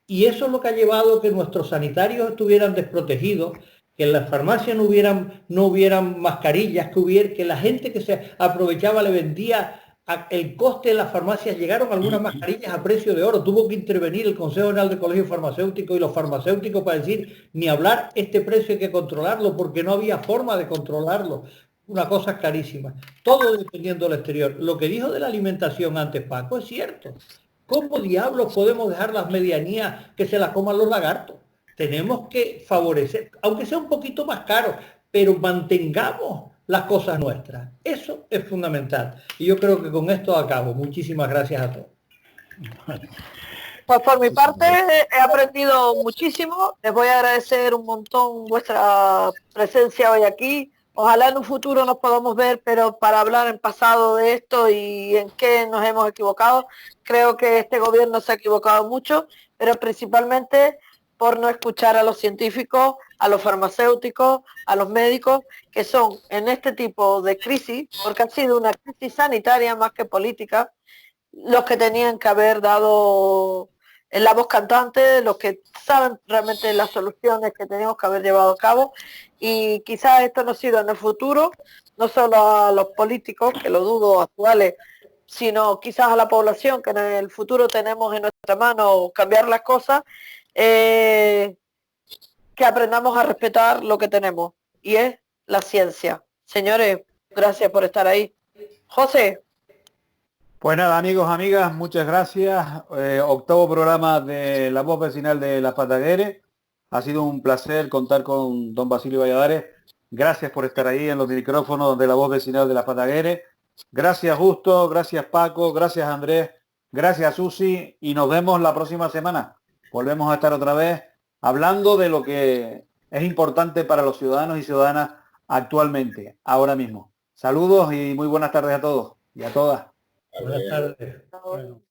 Y eso es lo que ha llevado a que nuestros sanitarios estuvieran desprotegidos, que en las farmacias no hubieran mascarillas, que la gente que se aprovechaba le vendía el coste de las farmacias. Llegaron algunas mascarillas a precio de oro, tuvo que intervenir el Consejo General del Colegio Farmacéutico y los farmacéuticos para decir, ni hablar, este precio hay que controlarlo, porque no había forma de controlarlo. Una cosa carísima. Todo dependiendo del exterior. Lo que dijo de la alimentación antes Paco es cierto. ¿Cómo diablos podemos dejar las medianías que se las coman los lagartos? Tenemos que favorecer, aunque sea un poquito más caro, pero mantengamos las cosas nuestras. Eso es fundamental. Y yo creo que con esto acabo. Muchísimas gracias a todos. Pues por mi parte he aprendido muchísimo. Les voy a agradecer un montón vuestra presencia hoy aquí. Ojalá en un futuro nos podamos ver, pero para hablar en pasado de esto y en qué nos hemos equivocado. Creo que este gobierno se ha equivocado mucho, pero principalmente por no escuchar a los científicos, a los farmacéuticos, a los médicos, que son en este tipo de crisis, porque ha sido una crisis sanitaria más que política, los que tenían que haber dado en la voz cantante, los que saben realmente las soluciones que tenemos que haber llevado a cabo. Y quizás esto no sirva en el futuro, no solo a los políticos, que lo dudo actuales, sino quizás a la población, que en el futuro tenemos en nuestra mano cambiar las cosas, que aprendamos a respetar lo que tenemos, y es la ciencia. Señores, gracias por estar ahí. José. Pues nada, amigos, amigas, muchas gracias. Octavo programa de La Voz Vecinal de Las Patagueres. Ha sido un placer contar con don Basilio Valladares. Gracias por estar ahí en los micrófonos de La Voz Vecinal de Las Patagueres. Gracias Justo, gracias Paco, gracias Andrés, gracias Susi, y nos vemos la próxima semana. volvemos a estar otra vez hablando de lo que es importante para los ciudadanos y ciudadanas actualmente, ahora mismo. Saludos y muy buenas tardes a todos y a todas. Buenas tardes. Bueno.